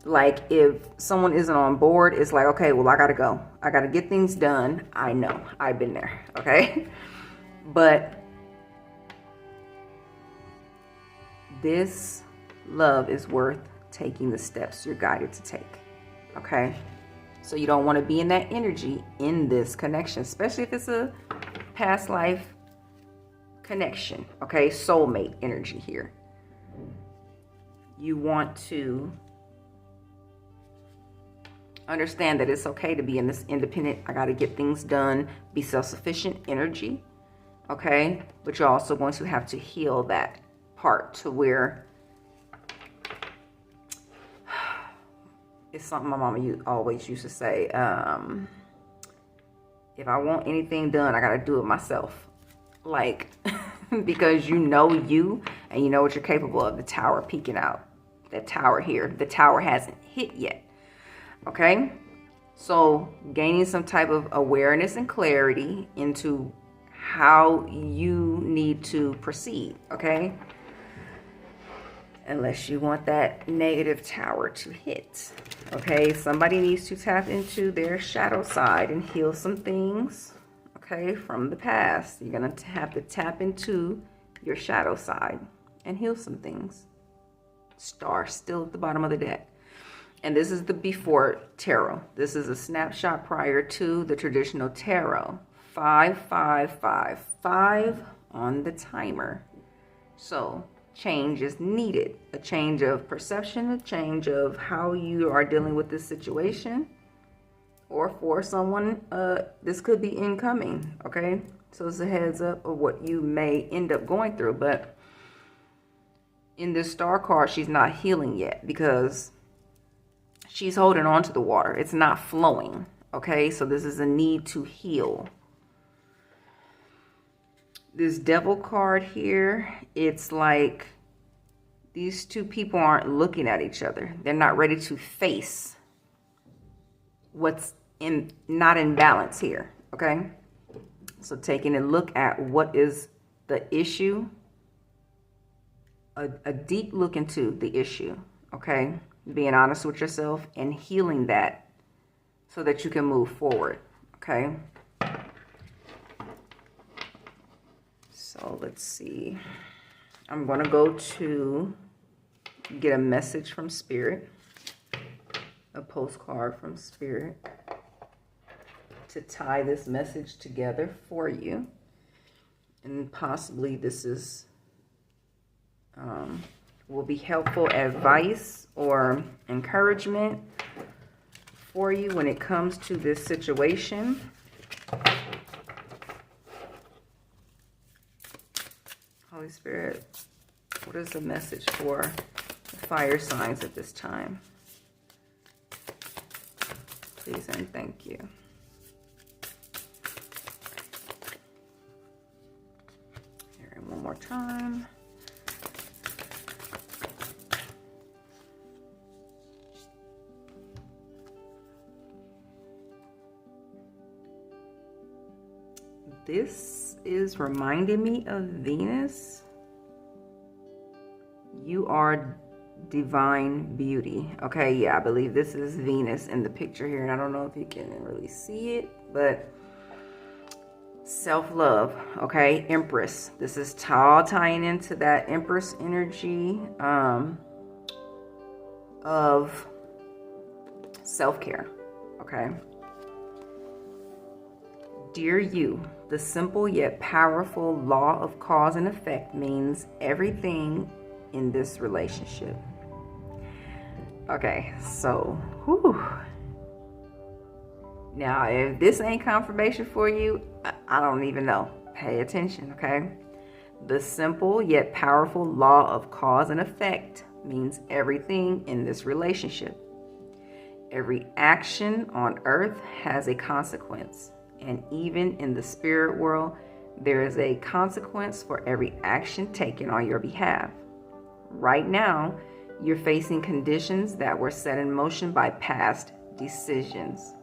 Speaker 1: Like if someone isn't on board, it's like, okay, well, I gotta go. I gotta get things done. I know, I've been there, okay? But this love is worth taking the steps you're guided to take, okay? So you don't want to be in that energy in this connection, especially if it's a past life connection, okay? Soulmate energy here. You want to understand that it's okay to be in this independent, I got to get things done, be self-sufficient energy, okay? But you're also going to have to heal that part to where it's something my mama always used to say. If I want anything done, I got to do it myself. Like, because you know you, and you know what you're capable of. The tower peeking out. That tower here. The tower hasn't hit yet. Okay? So, gaining some type of awareness and clarity into how you need to proceed. Okay? Unless you want that negative tower to hit. Okay, somebody needs to tap into their shadow side and heal some things, okay, from the past. You're going to have to tap into your shadow side and heal some things. Star still at the bottom of the deck. And this is the Before Tarot. This is a snapshot prior to the traditional tarot. 5, 5, 5, 5 on the timer. So change is needed. A change of perception, a change of how you are dealing with this situation. Or for someone, this could be incoming, okay? So it's a heads up of what you may end up going through. But in this star card, she's not healing yet because she's holding on to the water. It's not flowing, okay? So this is a need to heal. This Devil card here, it's like These two people aren't looking at each other. They're not ready to face what's not in balance here, okay? So taking a look at what is the issue, a deep look into the issue, okay? Being honest with yourself and healing that so that you can move forward, okay? So let's see. I'm going to go to get a message from Spirit, a postcard from Spirit, to tie this message together for you. And possibly this is will be helpful advice or encouragement for you when it comes to this situation. Holy Spirit, what is the message for the fire signs at this time? Please and thank you. Here, one more time. This is reminding me of Venus. You are divine beauty. Okay, yeah, I believe this is Venus in the picture here. And I don't know if you can really see it, but self-love, okay? Empress. This is all tying into that Empress energy of self-care, okay? Dear you, the simple yet powerful law of cause and effect means everything in this relationship. Okay, so, whew. Now, if this ain't confirmation for you, I don't even know. Pay attention, okay? The simple yet powerful law of cause and effect means everything in this relationship. Every action on earth has a consequence. And even in the spirit world, there is a consequence for every action taken on your behalf. Right now, you're facing conditions that were set in motion by past decisions.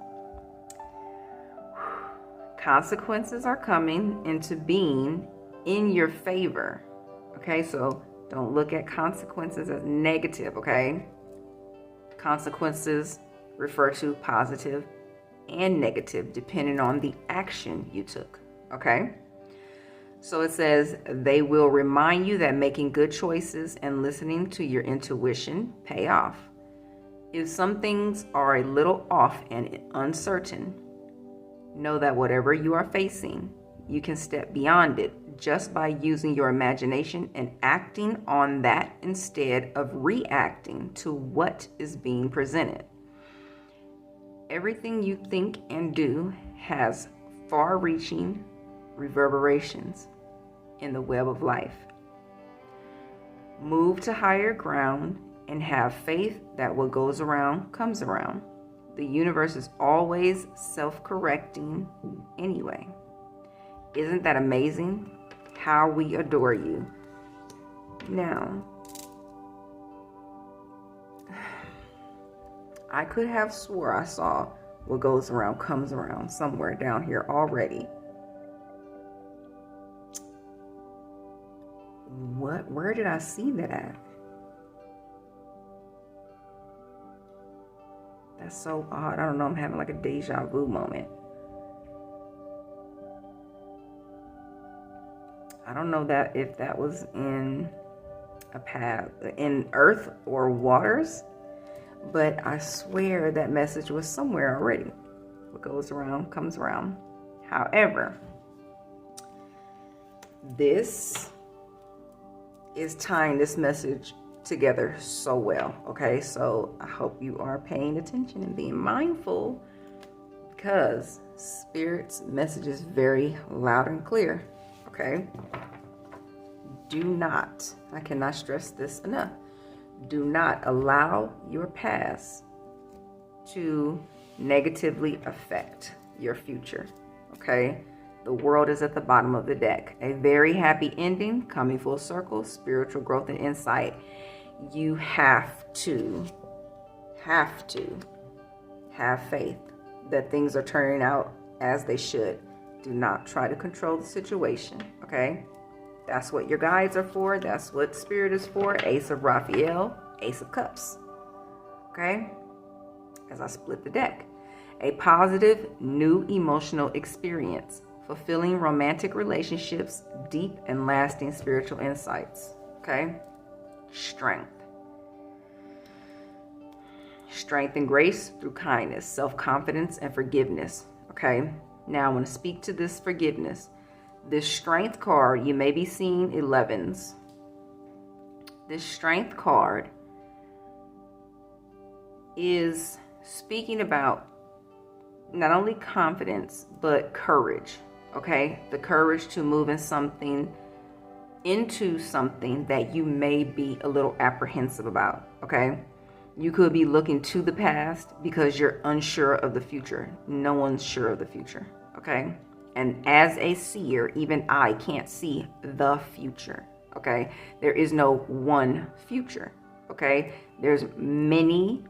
Speaker 1: Consequences are coming into being in your favor. Okay, so don't look at consequences as negative, okay? Consequences refer to positive and negative depending on the action you took, okay? So it says they will remind you that making good choices and listening to your intuition pay off. If some things are a little off and uncertain, know that whatever you are facing, you can step beyond it just by using your imagination and acting on that instead of reacting to what is being presented. Everything you think and do has far-reaching reverberations in the web of life. Move to higher ground and have faith that what goes around comes around. The universe is always self-correcting anyway. Isn't that amazing? How we adore you. Now, I could have swore I saw what goes around comes around somewhere down here already. Where did I see that at? That's so odd. I don't know. I'm having like a deja vu moment. I don't know that if that was in a path in earth or waters, but I swear that message was somewhere already. What goes around comes around. However, this is tying this message together so well, okay? So I hope you are paying attention and being mindful, because Spirit's message is very loud and clear, okay? Do not, I cannot stress this enough, do not allow your past to negatively affect your future, okay? The world is at the bottom of the deck. A very happy ending, coming full circle, spiritual growth and insight. you have to have faith that things are turning out as they should. Do not try to control the situation, okay? That's what your guides are for. That's what Spirit is for. Ace of Raphael, Ace of Cups, okay? As I split the deck. A positive, new emotional experience. Fulfilling romantic relationships. Deep and lasting spiritual insights, okay? Strength. Strength and grace through kindness, self-confidence, and forgiveness, okay? Now, I want to speak to this forgiveness. This strength card, you may be seeing 11s. This strength card is speaking about not only confidence, but courage, okay? The courage to move into something that you may be a little apprehensive about, okay? You could be looking to the past because you're unsure of the future. No one's sure of the future, okay? And as a seer, even I can't see the future, okay? There is no one future, okay? There's many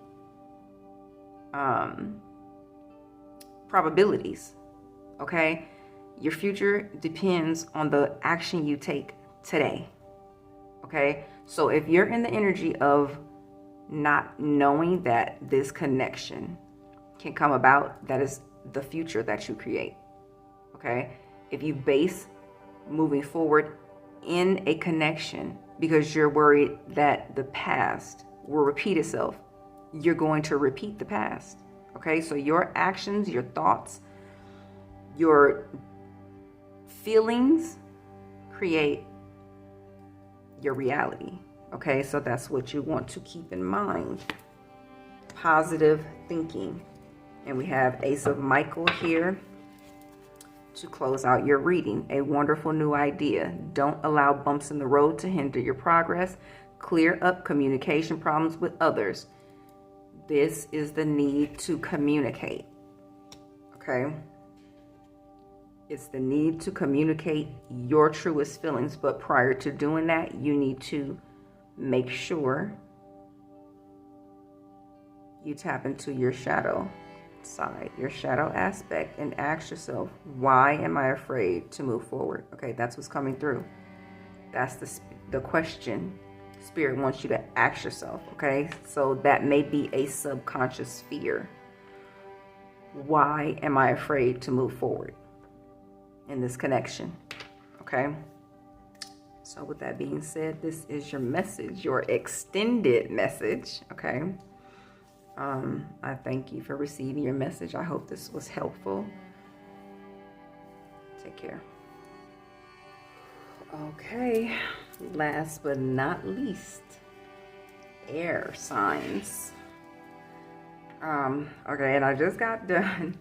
Speaker 1: probabilities, okay? Your future depends on the action you take today, okay? So if you're in the energy of not knowing that this connection can come about, that is the future that you create, okay? If you base moving forward in a connection because you're worried that the past will repeat itself, you're going to repeat the past, okay? So your actions, your thoughts, your feelings create your reality, okay? So that's what you want to keep in mind. Positive thinking. And we have Ace of Michael here to close out your reading. A wonderful new idea. Don't allow bumps in the road to hinder your progress. Clear up communication problems with others. This is the need to communicate, okay? It's the need to communicate your truest feelings. But prior to doing that, you need to make sure you tap into your shadow side, your shadow aspect, and ask yourself, why am I afraid to move forward? Okay, that's what's coming through. That's the question Spirit wants you to ask yourself, okay? So that may be a subconscious fear. Why am I afraid to move forward in this connection? Okay? So with that being said, this is your message, your extended message, okay? I thank you for receiving your message. I hope this was helpful. Take care. Okay, last but not least, air signs. Okay, and I just got done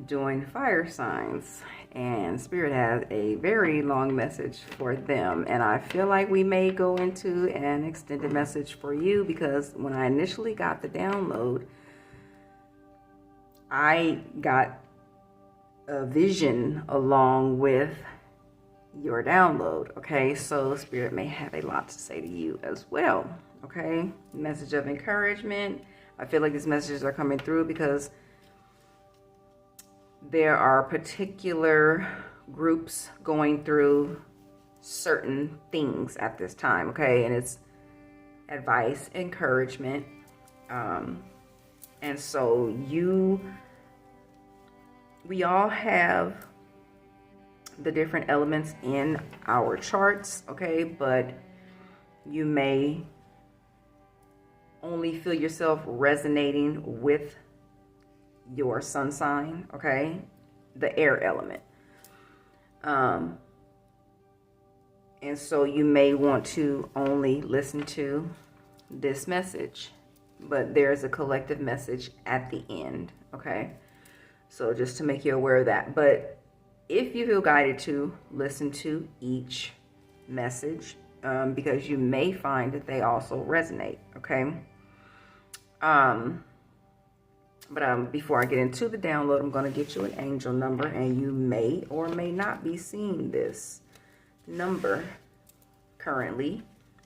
Speaker 1: doing fire signs, and Spirit has a very long message for them, and I feel like we may go into an extended message for you, because when I initially got the download, I got a vision along with your download, okay? So Spirit may have a lot to say to you as well, okay? Message of encouragement. I feel like these messages are coming through because there are particular groups going through certain things at this time, okay? And it's advice, encouragement. And so we all have the different elements in our charts, okay? But you may only feel yourself resonating with your sun sign, okay? The air element. And so you may want to only listen to this message, but there's a collective message at the end, okay? So just to make you aware of that. But if you feel guided to listen to each message, because you may find that they also resonate, okay? But before I get into the download, I'm going to get you an angel number, and you may or may not be seeing this number currently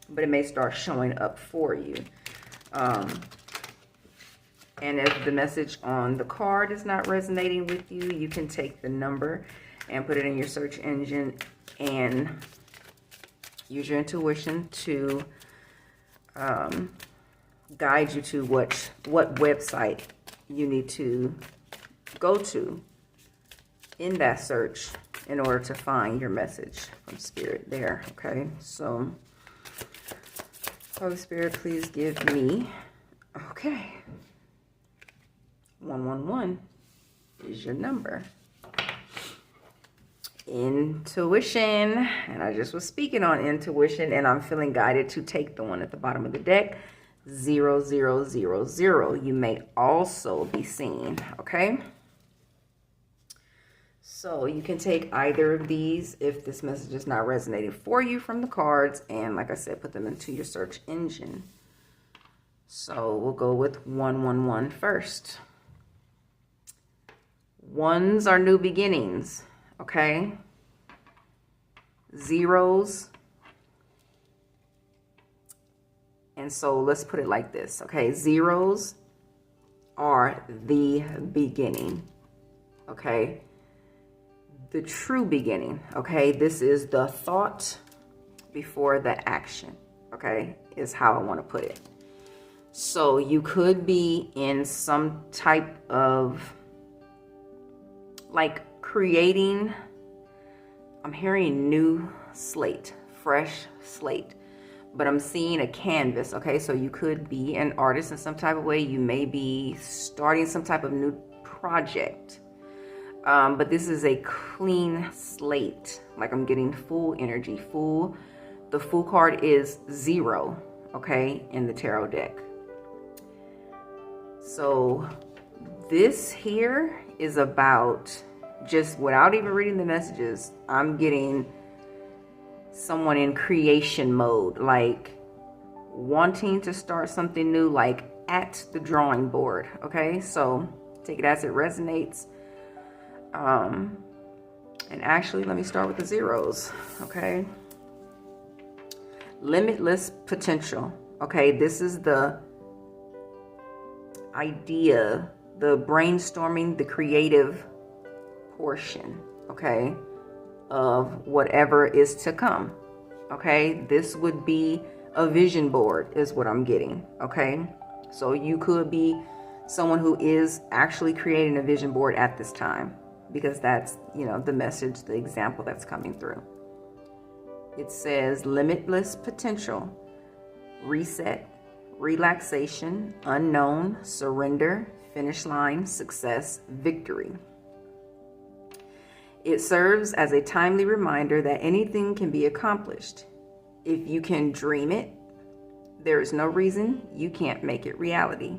Speaker 1: but it may start showing up for you. And if the message on the card is not resonating with you, you can take the number and put it in your search engine and use your intuition to guide you to what website you need to go to in that search in order to find your message from Spirit there. Okay, so Holy Spirit, please give me, okay, 111 is your number. Intuition, and I just was speaking on intuition, and I'm feeling guided to take the one at the bottom of the deck, 0000. You may also be seen, okay? So you can take either of these if this message is not resonating for you from the cards, and like I said, put them into your search engine. So we'll go with 111 first. Ones are new beginnings, okay? Zeros. And so let's put it like this, okay? Zeros are the beginning, okay? The true beginning, okay? This is the thought before the action, okay? Is how I want to put it. So you could be in some type of like creating, I'm hearing new slate, fresh slate, but I'm seeing a canvas, okay? So you could be an artist in some type of way. You may be starting some type of new project, but this is a clean slate. Like I'm getting full energy, full. The Fool card is 0, okay, in the tarot deck. So this here is about, just without even reading the messages, I'm getting someone in creation mode, like wanting to start something new, like at the drawing board, okay? So take it as it resonates. And actually, let me start with the zeros, okay? Limitless potential, okay? This is the idea, the brainstorming, the creative portion, okay, of whatever is to come, okay? This would be a vision board is what I'm getting, okay? So you could be someone who is actually creating a vision board at this time, because that's, you know, the message, the example that's coming through. It says limitless potential, reset, relaxation, unknown, surrender, finish line, success, victory. It serves as a timely reminder that anything can be accomplished. If you can dream it, there is no reason you can't make it reality.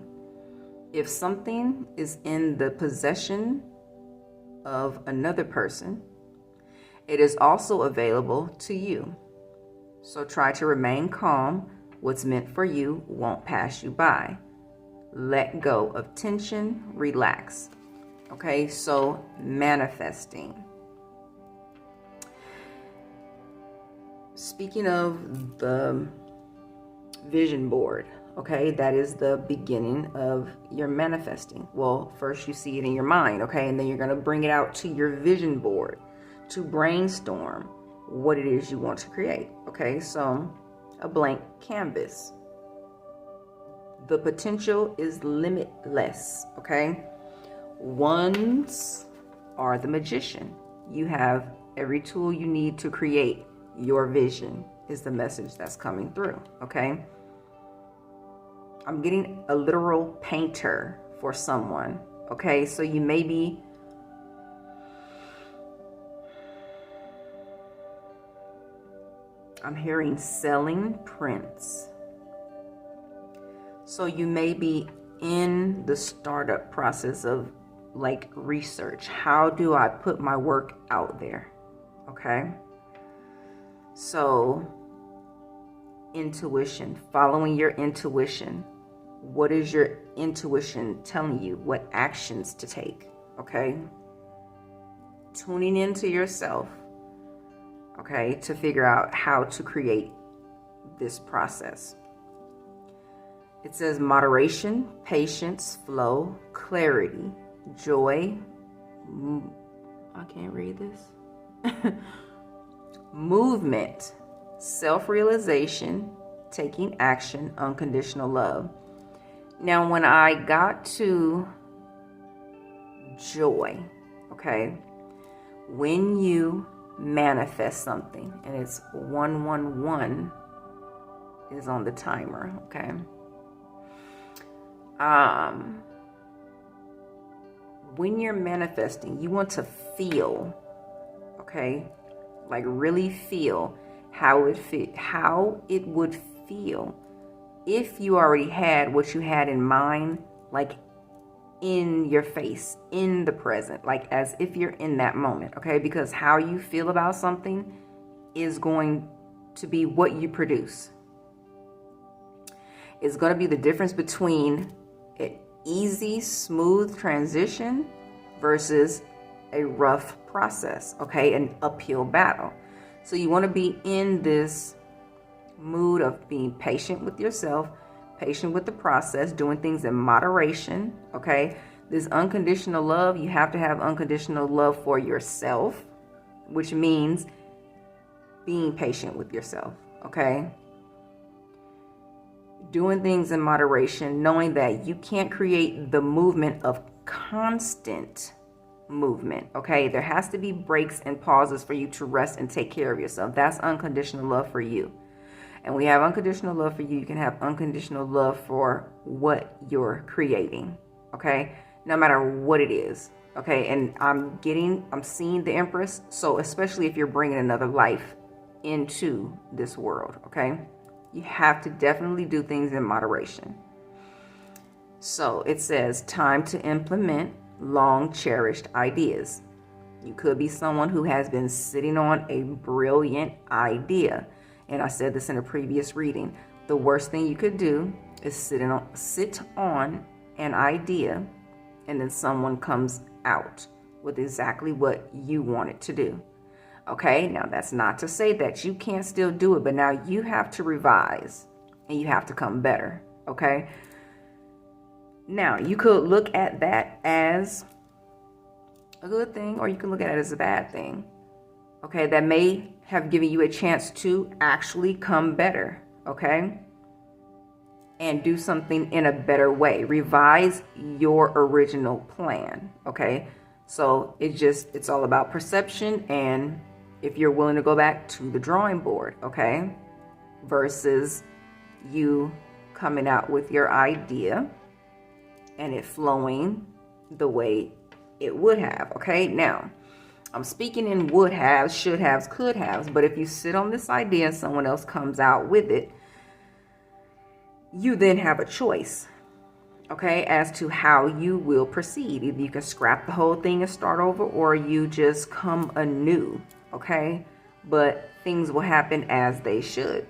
Speaker 1: If something is in the possession of another person, it is also available to you. So try to remain calm. What's meant for you won't pass you by. Let go of tension, relax. Okay, so manifesting. Speaking of the vision board, okay, that is the beginning of your manifesting. Well, first you see it in your mind, okay, and then you're going to bring it out to your vision board to brainstorm what it is you want to create, okay? So a blank canvas. The potential is limitless, okay? Ones are the magician. You have every tool you need to create your vision, is the message that's coming through, okay? I'm getting a literal painter for someone, okay? So you may be I'm hearing selling prints. So you may be in the startup process of like research. How do I put my work out there? Okay. So intuition, following your intuition. What is your intuition telling you? What actions to take? Okay. Tuning into yourself. Okay, to figure out how to create this process. It says moderation, patience, flow, clarity, joy. I can't read this. Movement, self-realization, taking action, unconditional love. Now, when I got to joy, okay, when you manifest something, and it's 111 is on the timer, okay. When you're manifesting, you want to feel, okay, like really feel how it would feel if you already had what you had in mind, like in your face, in the present, like as if you're in that moment, okay? Because how you feel about something is going to be what you produce. It's going to be the difference between an easy, smooth transition versus a rough process, okay? An uphill battle. So you want to be in this mood of being patient with yourself, patient with the process, doing things in moderation, okay? This unconditional love, you have to have unconditional love for yourself, which means being patient with yourself, okay? Doing things in moderation, knowing that you can't create the movement of constant movement, okay? There has to be breaks and pauses for you to rest and take care of yourself. That's unconditional love for you. And we have unconditional love for you. You can have unconditional love for what you're creating, okay? No matter what it is, okay? And I'm seeing the Empress. So especially if you're bringing another life into this world, okay? You have to definitely do things in moderation. So it says time to implement long cherished ideas. You could be someone who has been sitting on a brilliant idea. And I said this in a previous reading. The worst thing you could do is sit on an idea, and then someone comes out with exactly what you want it to do. Okay, now that's not to say that you can't still do it, but now you have to revise and you have to come better. Okay. Now you could look at that as a good thing, or you can look at it as a bad thing. Okay, that may have given you a chance to actually come better, okay? And do something in a better way. Revise your original plan, okay? So it's all about perception, and if you're willing to go back to the drawing board, okay? Versus you coming out with your idea and it flowing the way it would have, okay? Now, I'm speaking in would haves, should haves, could haves, but if you sit on this idea and someone else comes out with it, you then have a choice, okay, as to how you will proceed. Either you can scrap the whole thing and start over, or you just come anew, okay? But things will happen as they should,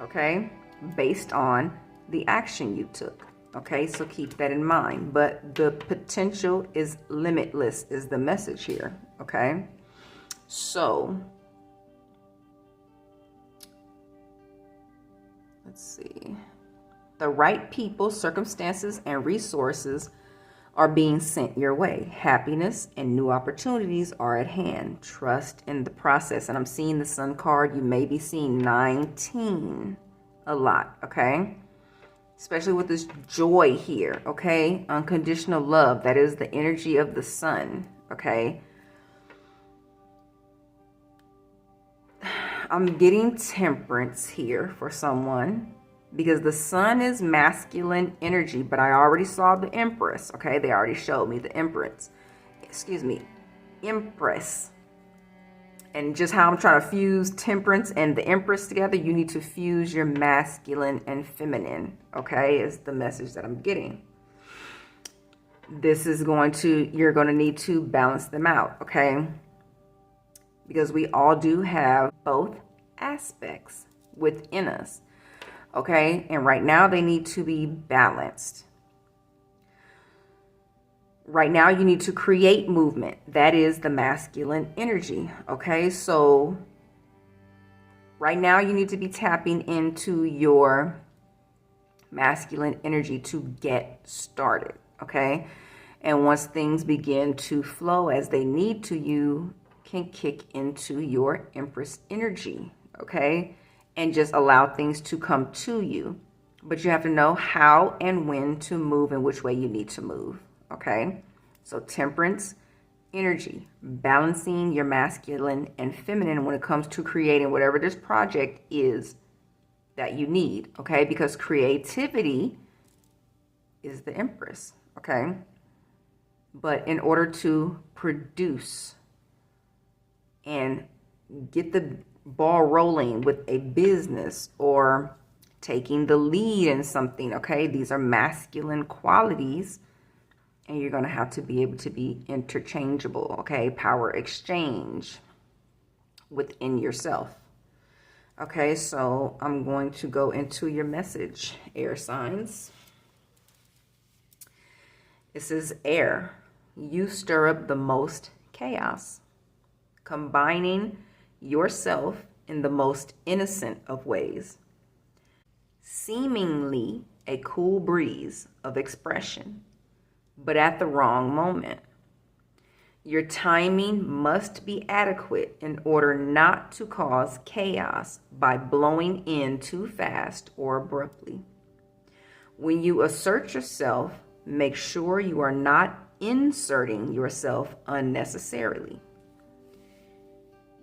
Speaker 1: okay, based on the action you took. Okay, so keep that in mind. But the potential is limitless is the message here. Okay, so let's see. The right people, circumstances, and resources are being sent your way. Happiness and new opportunities are at hand. Trust in the process. And I'm seeing the Sun card. You may be seeing 19 a lot. Okay. Especially with this joy here, okay? Unconditional love, that is the energy of the sun, okay? I'm getting temperance here for someone because the sun is masculine energy, but I already saw the Empress, okay? They already showed me the Empress. Empress. And just how I'm trying to fuse temperance and the Empress together, you need to fuse your masculine and feminine, okay, is the message that I'm getting. This is you're going to need to balance them out, okay? Because we all do have both aspects within us, okay? And right now they need to be balanced. Right now, you need to create movement. That is the masculine energy, okay? So Right now, you need to be tapping into your masculine energy to get started, okay? And once things begin to flow as they need to, you can kick into your Empress energy, okay? And just allow things to come to you. But you have to know how and when to move and which way you need to move, okay? So Temperance energy, balancing your masculine and feminine when it comes to creating whatever this project is that you need, okay? Because creativity is the Empress, okay? But in order to produce and get the ball rolling with a business or taking the lead in something, okay? These are masculine qualities, and you're going to have to be able to be interchangeable, okay? Power exchange within yourself. Okay, so I'm going to go into your message, air signs. It says, air, you stir up the most chaos, combining yourself in the most innocent of ways, seemingly a cool breeze of expression, but at the wrong moment. Your timing must be adequate in order not to cause chaos by blowing in too fast or abruptly. When you assert yourself, make sure you are not inserting yourself unnecessarily.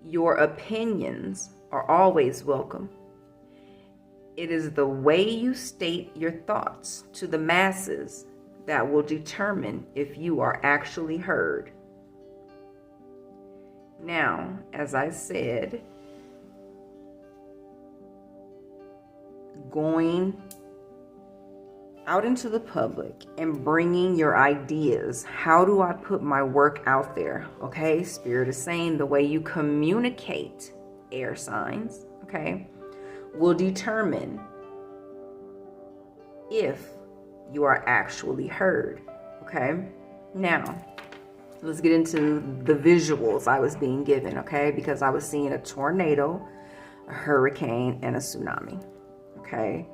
Speaker 1: Your opinions are always welcome. It is the way you state your thoughts to the masses that will determine if you are actually heard. Now, as I said, going out into the public and bringing your ideas. How do I put my work out there? Okay, Spirit is saying the way you communicate, air signs, okay, will determine if you are actually heard, okay? Now, let's get into the visuals I was being given, okay? Because I was seeing a tornado, a hurricane, and a tsunami, okay?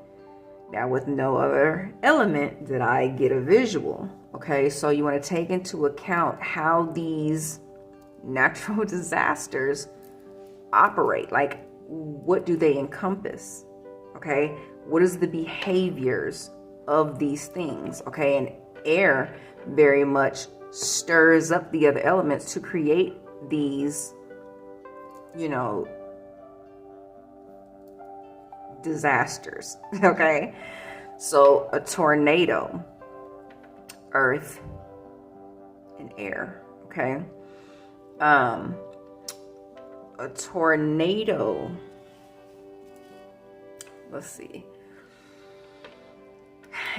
Speaker 1: Now, with no other element did I get a visual, okay? So you want to take into account how these natural disasters operate. Like, what do they encompass, okay? What is the behaviors of these things, okay? And air very much stirs up the other elements to create these, you know, disasters, okay? So a tornado, earth and air, okay? A tornado, let's see,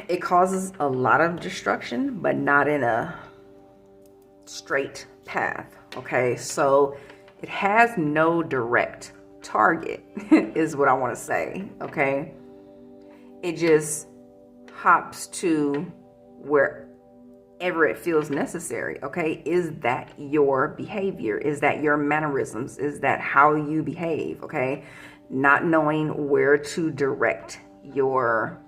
Speaker 1: it causes a lot of destruction, but not in a straight path, okay? So it has no direct target is what I want to say, okay? It just hops to wherever it feels necessary, okay? Is that your behavior? Is that your mannerisms? Is that how you behave, okay? Not knowing where to direct your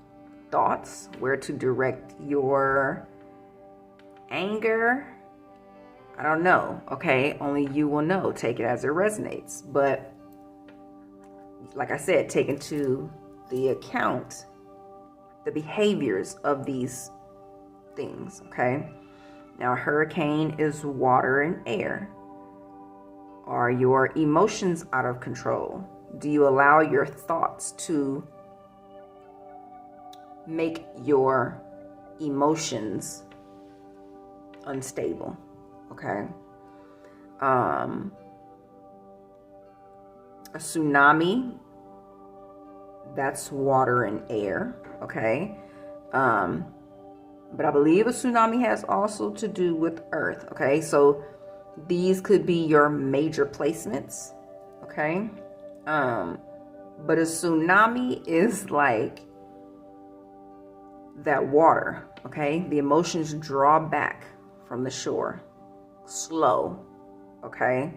Speaker 1: thoughts, where to direct your anger, I don't know, okay? Only you will know. Take it as it resonates. But like I said, take into the account the behaviors of these things, okay? Now, a hurricane is water and air. Are your emotions out of control? Do you allow your thoughts to make your emotions unstable, okay? A tsunami, that's water and air, okay? But I believe a tsunami has also to do with earth, okay? So these could be your major placements, okay? But a tsunami is like that water, okay? The emotions draw back from the shore, slow, okay?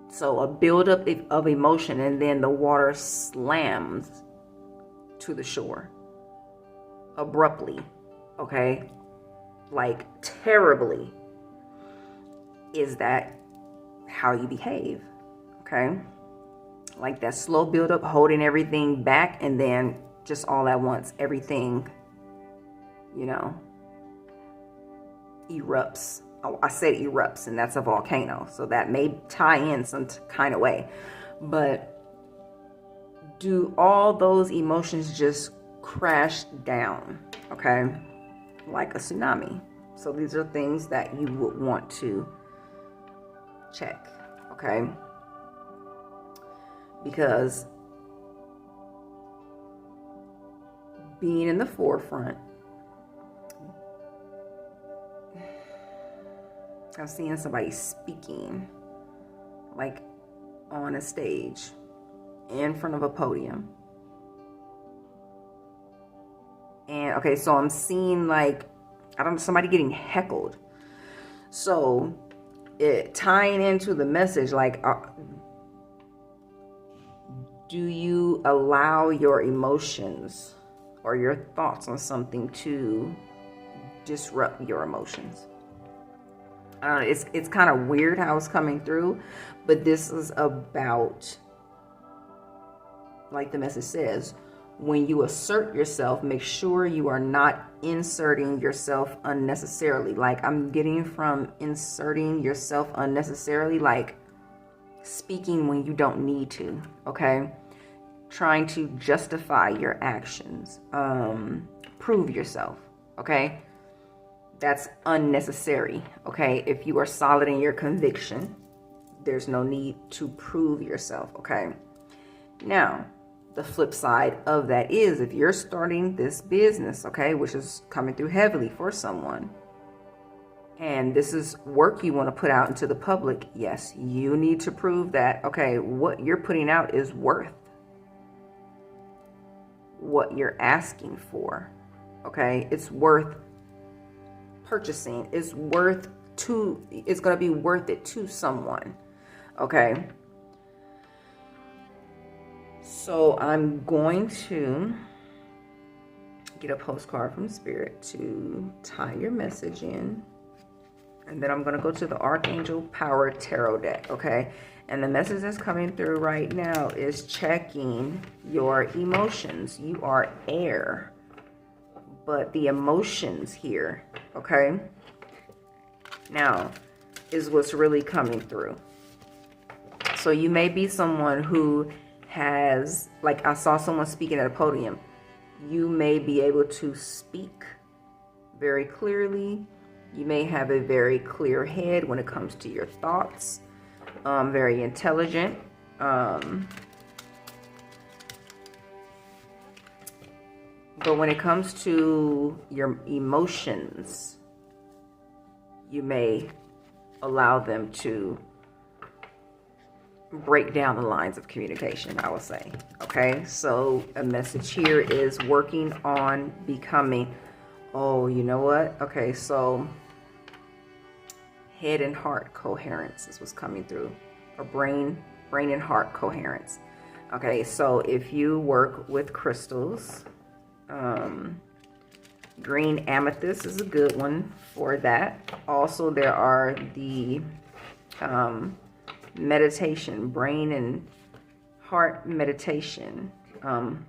Speaker 1: So a buildup of emotion, and then the water slams to the shore abruptly, okay? Like terribly. Is that how you behave? Okay? Like that slow buildup, holding everything back, and then just all at once, everything, erupts. Oh, I said erupts, and that's a volcano, so that may tie in some kind of way. But do all those emotions just crash down, okay, like a tsunami? So these are things that you would want to check, okay? Because being in the forefront, I'm seeing somebody speaking like on a stage in front of a podium. And okay, so I'm seeing like, somebody getting heckled. So it tying into the message, like, do you allow your emotions or your thoughts on something to disrupt your emotions? It's kind of weird how it's coming through, but this is about, like the message says, when you assert yourself, make sure you are not inserting yourself unnecessarily. Like I'm getting from inserting yourself unnecessarily, like speaking when you don't need to, okay? Trying to justify your actions, prove yourself, okay? That's unnecessary, okay? If you are solid in your conviction, there's no need to prove yourself, okay? Now, the flip side of that is if you're starting this business, okay, which is coming through heavily for someone, and this is work you want to put out into the public, yes, you need to prove that, okay, what you're putting out is worth what you're asking for, okay? It's worth purchasing. It's going to be worth it to someone, okay? So I'm going to get a postcard from Spirit to tie your message in. And then I'm going to go to the Archangel Power Tarot deck, okay? And the message that's coming through right now is checking your emotions. You are air, but the emotions here, okay, now is what's really coming through. So you may be someone who has, like I saw someone speaking at a podium. You may be able to speak very clearly. You may have a very clear head when it comes to your thoughts. Very intelligent. But when it comes to your emotions, you may allow them to break down the lines of communication, I will say. Okay, so a message here is working on becoming, oh, you know what? Okay, so head and heart coherence is what's coming through, or brain and heart coherence. Okay, so if you work with crystals, green amethyst is a good one for that. Also, there are the meditation, brain and heart meditation, brain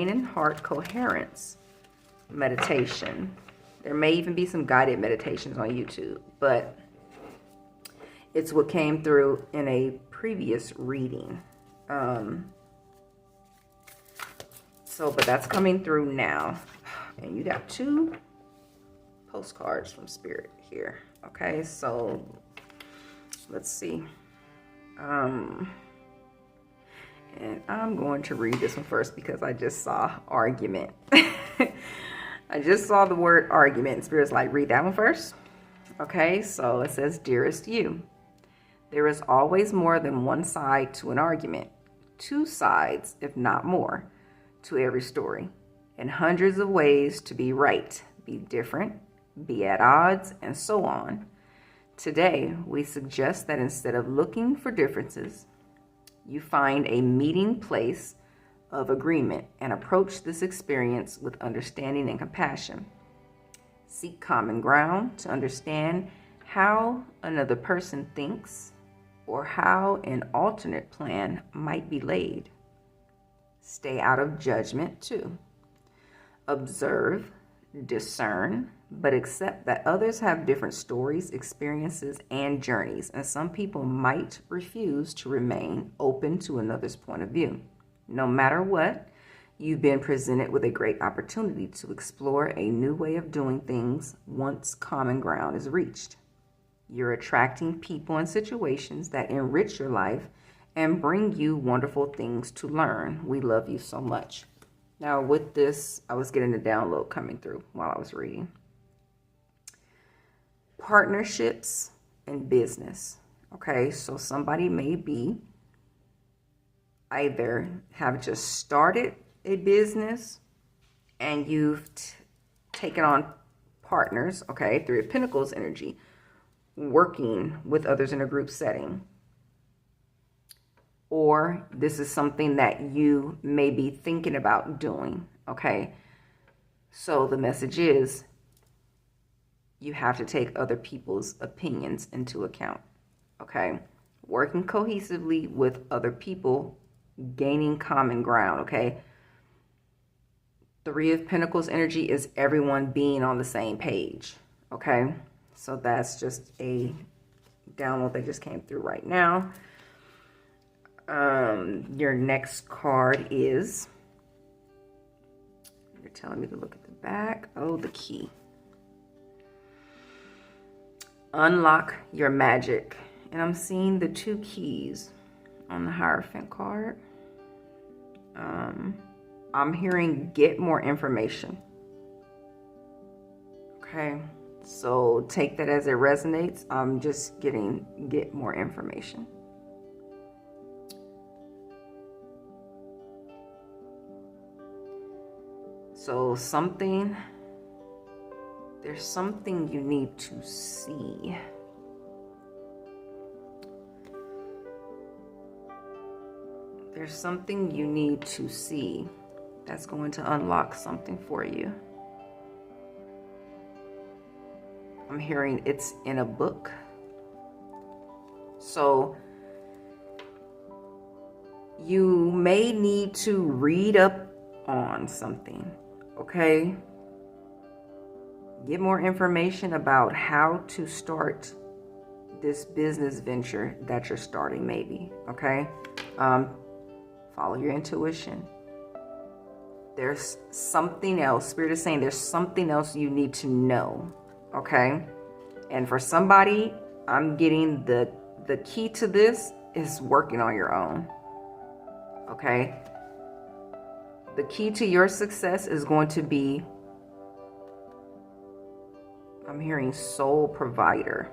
Speaker 1: and heart coherence meditation. There may even be some guided meditations on YouTube, but it's what came through in a previous reading. But that's coming through now. And you got 2 postcards from Spirit here. Okay, so let's see. And I'm going to read this one first because I just saw argument. I just saw the word argument. Spirit's like, read that one first. Okay, so it says, dearest you, there is always more than one side to an argument. 2 sides, if not more, to every story. And hundreds of ways to be right, be different, be at odds, and so on. Today, we suggest that instead of looking for differences, you find a meeting place of agreement and approach this experience with understanding and compassion. Seek common ground to understand how another person thinks or how an alternate plan might be laid. Stay out of judgment too. Observe, discern, but accept that others have different stories, experiences, and journeys, and some people might refuse to remain open to another's point of view. No matter what, you've been presented with a great opportunity to explore a new way of doing things once common ground is reached. You're attracting people and situations that enrich your life and bring you wonderful things to learn. We love you so much. Now, with this, I was getting a download coming through while I was reading. Partnerships and business. Okay, so somebody may be either have just started a business and you've taken on partners, okay, Three of Pentacles energy, working with others in a group setting. Or this is something that you may be thinking about doing, okay? So the message is you have to take other people's opinions into account, okay? Working cohesively with other people, gaining common ground, okay? Three of Pentacles energy is everyone being on the same page, okay? So that's just a download that just came through right now. Your next card is, you're telling me to look at the back. Oh, the key. Unlock your magic. And I'm seeing the 2 keys on the Hierophant card. I'm hearing get more information. Okay. So take that as it resonates. I'm just getting get more information. So there's something you need to see. There's something you need to see that's going to unlock something for you. I'm hearing it's in a book. So you may need to read up on something, okay? Get more information about how to start this business venture that you're starting, maybe, okay? Follow your intuition. There's something else. Spirit is saying there's something else you need to know, okay? And for somebody, I'm getting the key to this is working on your own, okay? The key to your success is going to be, I'm hearing soul provider.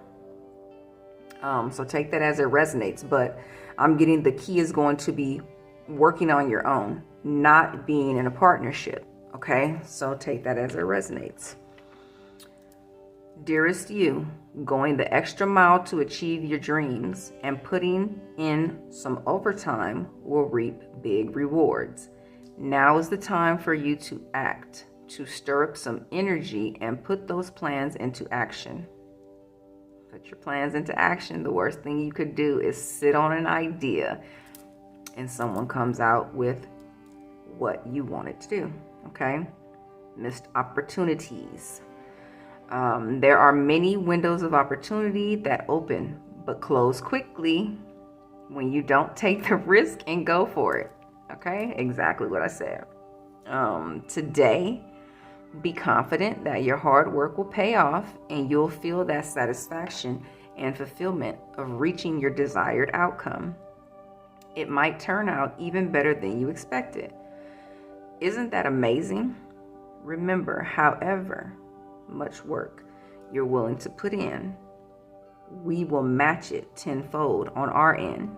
Speaker 1: So take that as it resonates, but I'm getting the key is going to be working on your own, not being in a partnership, okay? So take that as it resonates. Dearest you, going the extra mile to achieve your dreams and putting in some overtime will reap big rewards. Now is the time for you to act, to stir up some energy and put those plans into action. Put your plans into action. The worst thing you could do is sit on an idea and someone comes out with what you wanted to do, okay? Missed opportunities. There are many windows of opportunity that open but close quickly when you don't take the risk and go for it, okay? Exactly what I said. Today, be confident that your hard work will pay off and you'll feel that satisfaction and fulfillment of reaching your desired outcome. It might turn out even better than you expected. Isn't that amazing? Remember, however much work you're willing to put in, we will match it tenfold on our end.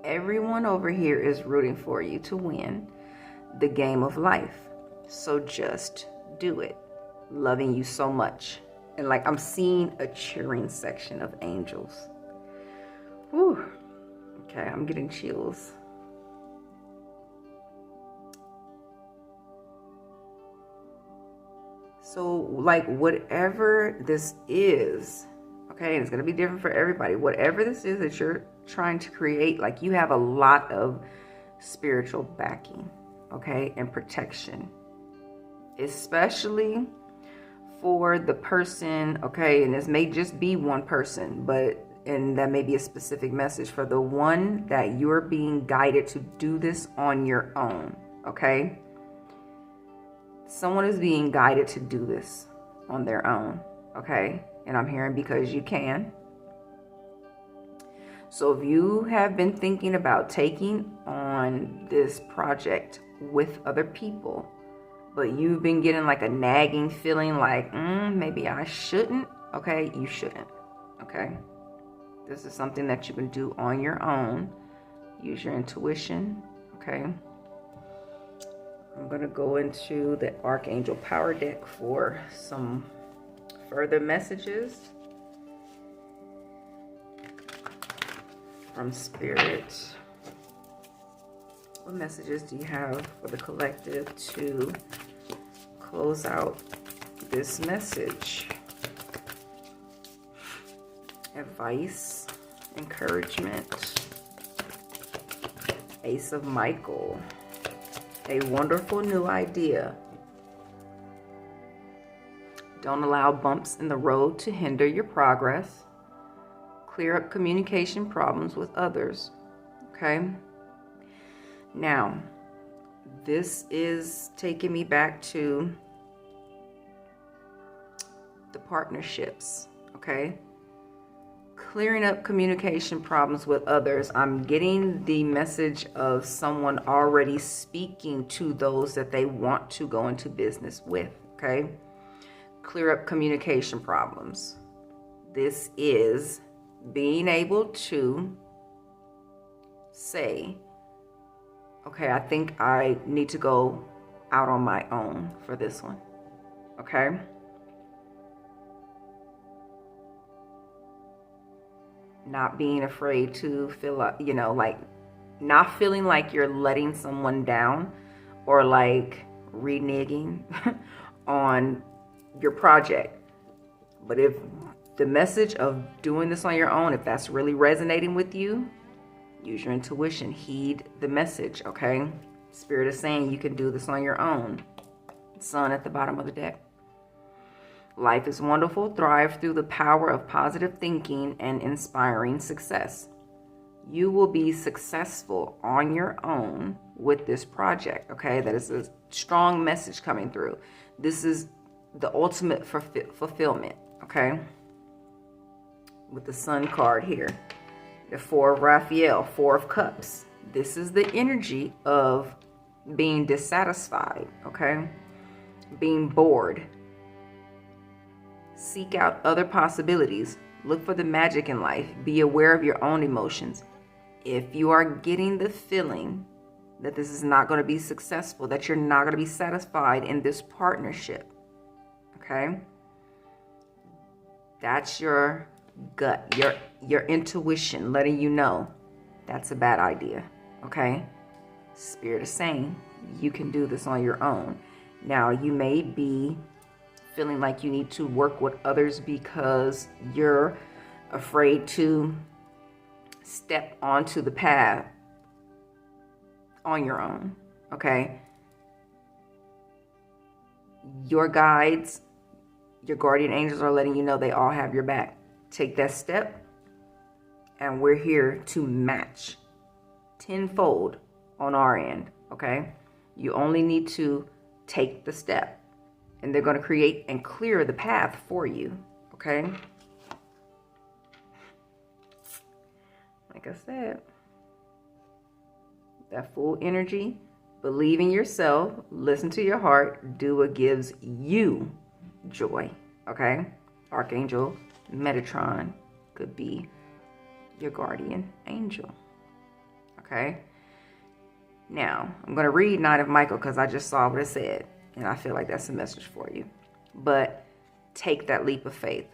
Speaker 1: Everyone over here is rooting for you to win the game of life. So just do it. Loving you so much. And like I'm seeing a cheering section of angels. Whew. Okay, I'm getting chills. So like whatever this is, okay, and it's going to be different for everybody. Whatever this is that you're trying to create, like you have a lot of spiritual backing, okay, and protection, especially for the person, okay, and this may just be one person, and that may be a specific message for the one that you're being guided to do this on your own, okay? Someone is being guided to do this on their own, okay? And I'm hearing because you can. So if you have been thinking about taking on this project with other people, but you've been getting like a nagging feeling like, maybe I shouldn't, okay? You shouldn't, okay? This is something that you can do on your own. Use your intuition, okay? I'm going to go into the Archangel Power Deck for some further messages from Spirit. What messages do you have for the collective to close out this message? Advice, encouragement, Ace of Michael. A wonderful new idea. Don't allow bumps in the road to hinder your progress. Clear up communication problems with others. Okay? Now, this is taking me back to the partnerships. Okay? Clearing up communication problems with others. I'm getting the message of someone already speaking to those that they want to go into business with, okay? Clear up communication problems. This is being able to say, okay, I think I need to go out on my own for this one, okay? Not being afraid to feel up, like not feeling like you're letting someone down or like reneging on your project. But if the message of doing this on your own, if that's really resonating with you, use your intuition, heed the message, okay? Spirit is saying you can do this on your own. Sun at the bottom of the deck. Life is wonderful. Thrive through the power of positive thinking and inspiring success. You will be successful on your own with this project, okay? That is a strong message coming through. This is the ultimate fulfillment, okay? With the Sun card here. The Four of Raphael, Four of Cups. This is the energy of being dissatisfied, okay? Being bored. Seek out other possibilities. Look for the magic in life. Be aware of your own emotions. If you are getting the feeling that this is not going to be successful, that you're not going to be satisfied in this partnership, okay? That's your gut, your intuition letting you know that's a bad idea, okay? Spirit is saying you can do this on your own. Now, you may be feeling like you need to work with others because you're afraid to step onto the path on your own, okay? Your guides, your guardian angels are letting you know they all have your back. Take that step, and we're here to match tenfold on our end, okay? You only need to take the step. And they're going to create and clear the path for you, okay? Like I said, that full energy, believe in yourself, listen to your heart, do what gives you joy, okay? Archangel Metatron could be your guardian angel, okay? Now, I'm going to read Knight of Michael because I just saw what it said. And I feel like that's a message for you. But take that leap of faith.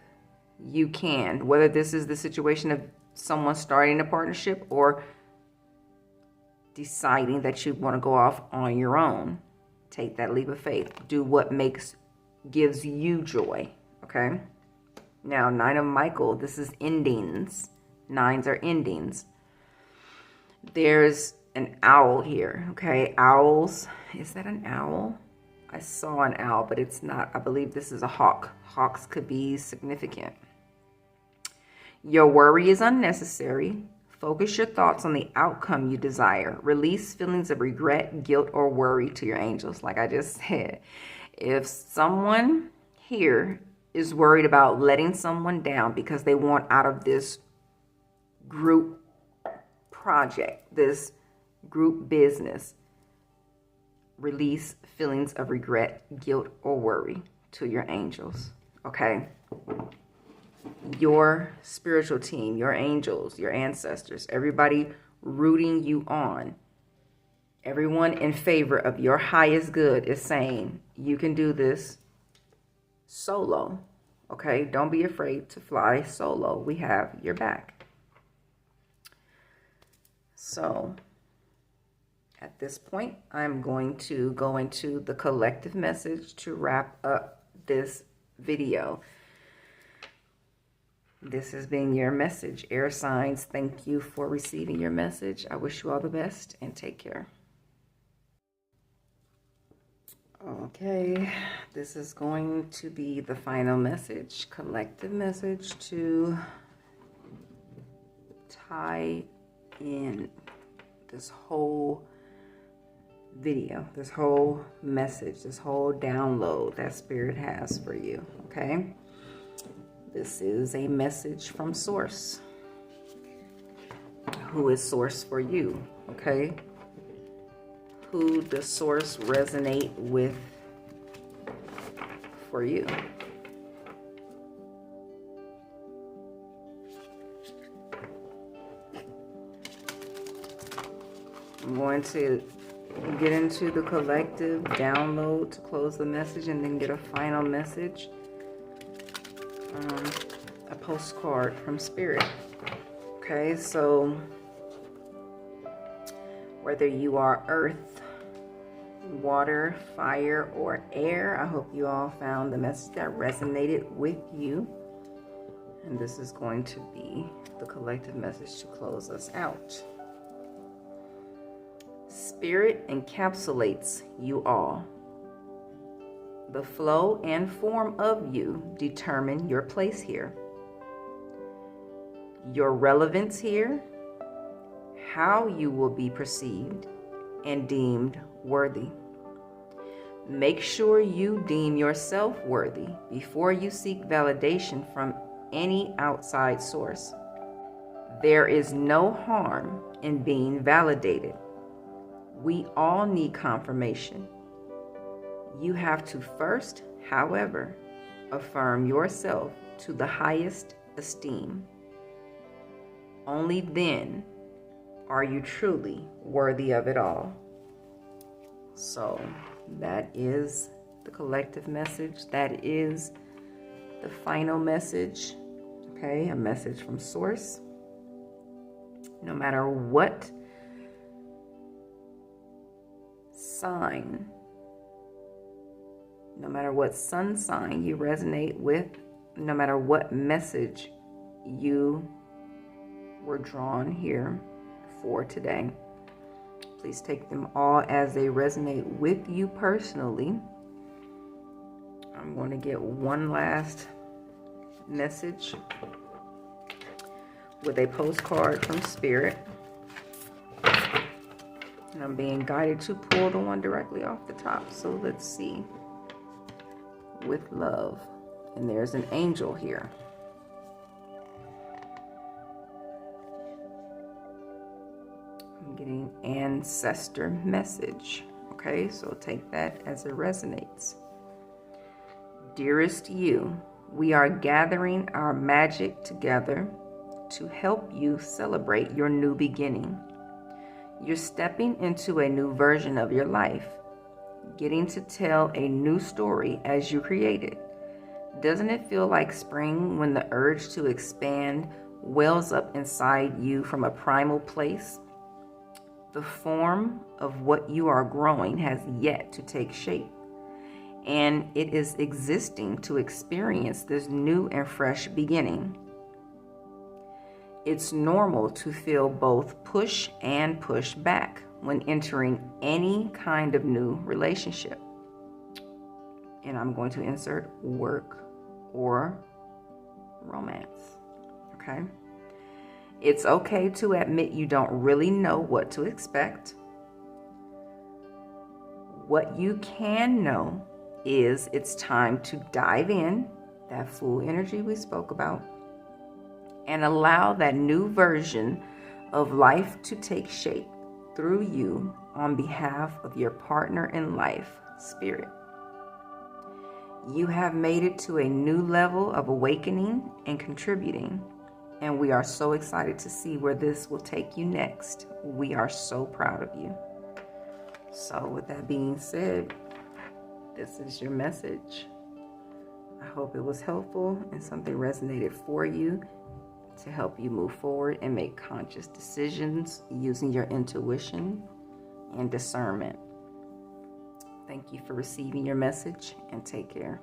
Speaker 1: You can, whether this is the situation of someone starting a partnership or deciding that you want to go off on your own. Take that leap of faith. Do what gives you joy. Okay. Now, 9 of Michael, this is endings. 9s are endings. There's an owl here. Okay. Owls. Is that an owl? I saw an owl, but it's not. I believe this is a hawk. Hawks could be significant. Your worry is unnecessary. Focus your thoughts on the outcome you desire. Release feelings of regret, guilt, or worry to your angels. Like I just said, if someone here is worried about letting someone down because they want out of this group project, this group business, release feelings of regret, guilt, or worry to your angels. Okay? Your spiritual team, your angels, your ancestors, everybody rooting you on, everyone in favor of your highest good is saying, you can do this solo. Okay? Don't be afraid to fly solo. We have your back. So, at this point, I'm going to go into the collective message to wrap up this video. This has been your message. Air signs, thank you for receiving your message. I wish you all the best and take care. Okay, this is going to be the final message, collective message to tie in this whole video, this whole message, this whole download that Spirit has for you, okay? This is a message from Source. Who is Source for you, okay? Who does Source resonate with for you? I'm going to get into the collective download to close the message and then get a final message. A postcard from Spirit. Okay, so whether you are earth, water, fire, or air, I hope you all found the message that resonated with you. And this is going to be the collective message to close us out. Spirit encapsulates you all. The flow and form of you determine your place here. Your relevance here, how you will be perceived and deemed worthy. Make sure you deem yourself worthy before you seek validation from any outside source. There is no harm in being validated. We all need confirmation. You have to first, however, affirm yourself to the highest esteem. Only then are you truly worthy of it all. So that is the collective message. That is the final message. Okay, a message from Source. No matter what sign, no matter what sun sign you resonate with, no matter what message you were drawn here for today, please take them all as they resonate with you personally. I'm going to get one last message with a postcard from Spirit. And I'm being guided to pull the one directly off the top. So let's see. With love. And there's an angel here. I'm getting ancestor message. Okay, so take that as it resonates. Dearest you, we are gathering our magic together to help you celebrate your new beginning. You're stepping into a new version of your life, getting to tell a new story as you create it. Doesn't it feel like spring when the urge to expand wells up inside you from a primal place? The form of what you are growing has yet to take shape, and it is existing to experience this new and fresh beginning. It's normal to feel both push and push back when entering any kind of new relationship. And I'm going to insert work or romance. Okay? It's okay to admit you don't really know what to expect. What you can know is it's time to dive in, that full energy we spoke about, and allow that new version of life to take shape through you on behalf of your partner in life, spirit. You have made it to a new level of awakening and contributing, and we are so excited to see where this will take you next. We are so proud of you. So with that being said, this is your message. I hope it was helpful and something resonated for you to help you move forward and make conscious decisions using your intuition and discernment. Thank you for receiving your message, and take care.